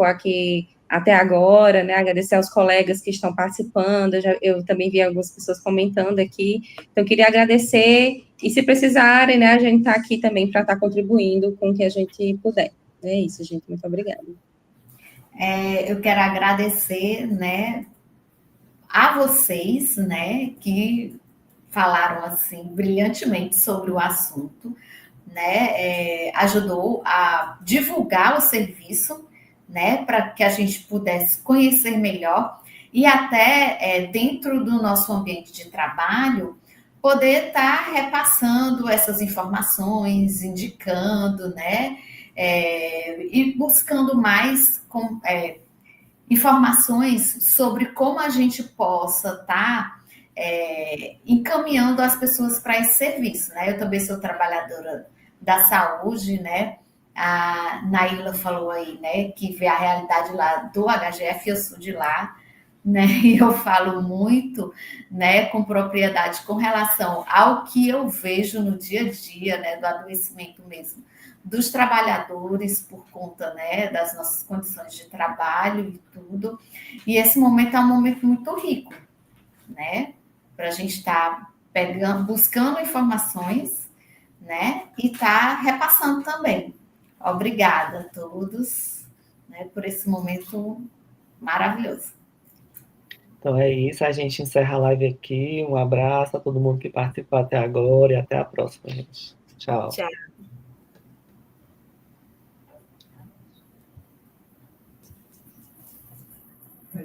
aqui até agora, né? Agradecer aos colegas que estão participando. Eu também vi algumas pessoas comentando aqui. Então, eu queria agradecer, e se precisarem, né, a gente está aqui também para estar contribuindo com o que a gente puder. É isso, gente. Muito obrigada. Eu quero agradecer, né, a vocês, né, que falaram assim brilhantemente sobre o assunto, né, ajudou a divulgar o serviço, né, para que a gente pudesse conhecer melhor e até dentro do nosso ambiente de trabalho poder estar repassando essas informações, indicando, né, e buscando mais informações sobre como a gente possa estar encaminhando as pessoas para esse serviço, né? Eu também sou trabalhadora da saúde, né? A Naila falou aí, né, que vê a realidade lá do HGF, eu sou de lá, né? E eu falo muito, né, com propriedade com relação ao que eu vejo no dia a dia, né, do adoecimento mesmo dos trabalhadores por conta, né, das nossas condições de trabalho e tudo. E esse momento é um momento muito rico, né, para a gente estar buscando informações, né, e estar repassando também. Obrigada a todos, né, por esse momento maravilhoso. Então é isso, a gente encerra a live aqui. Um abraço a todo mundo que participou até agora e até a próxima, gente. Tchau. Tchau. Foi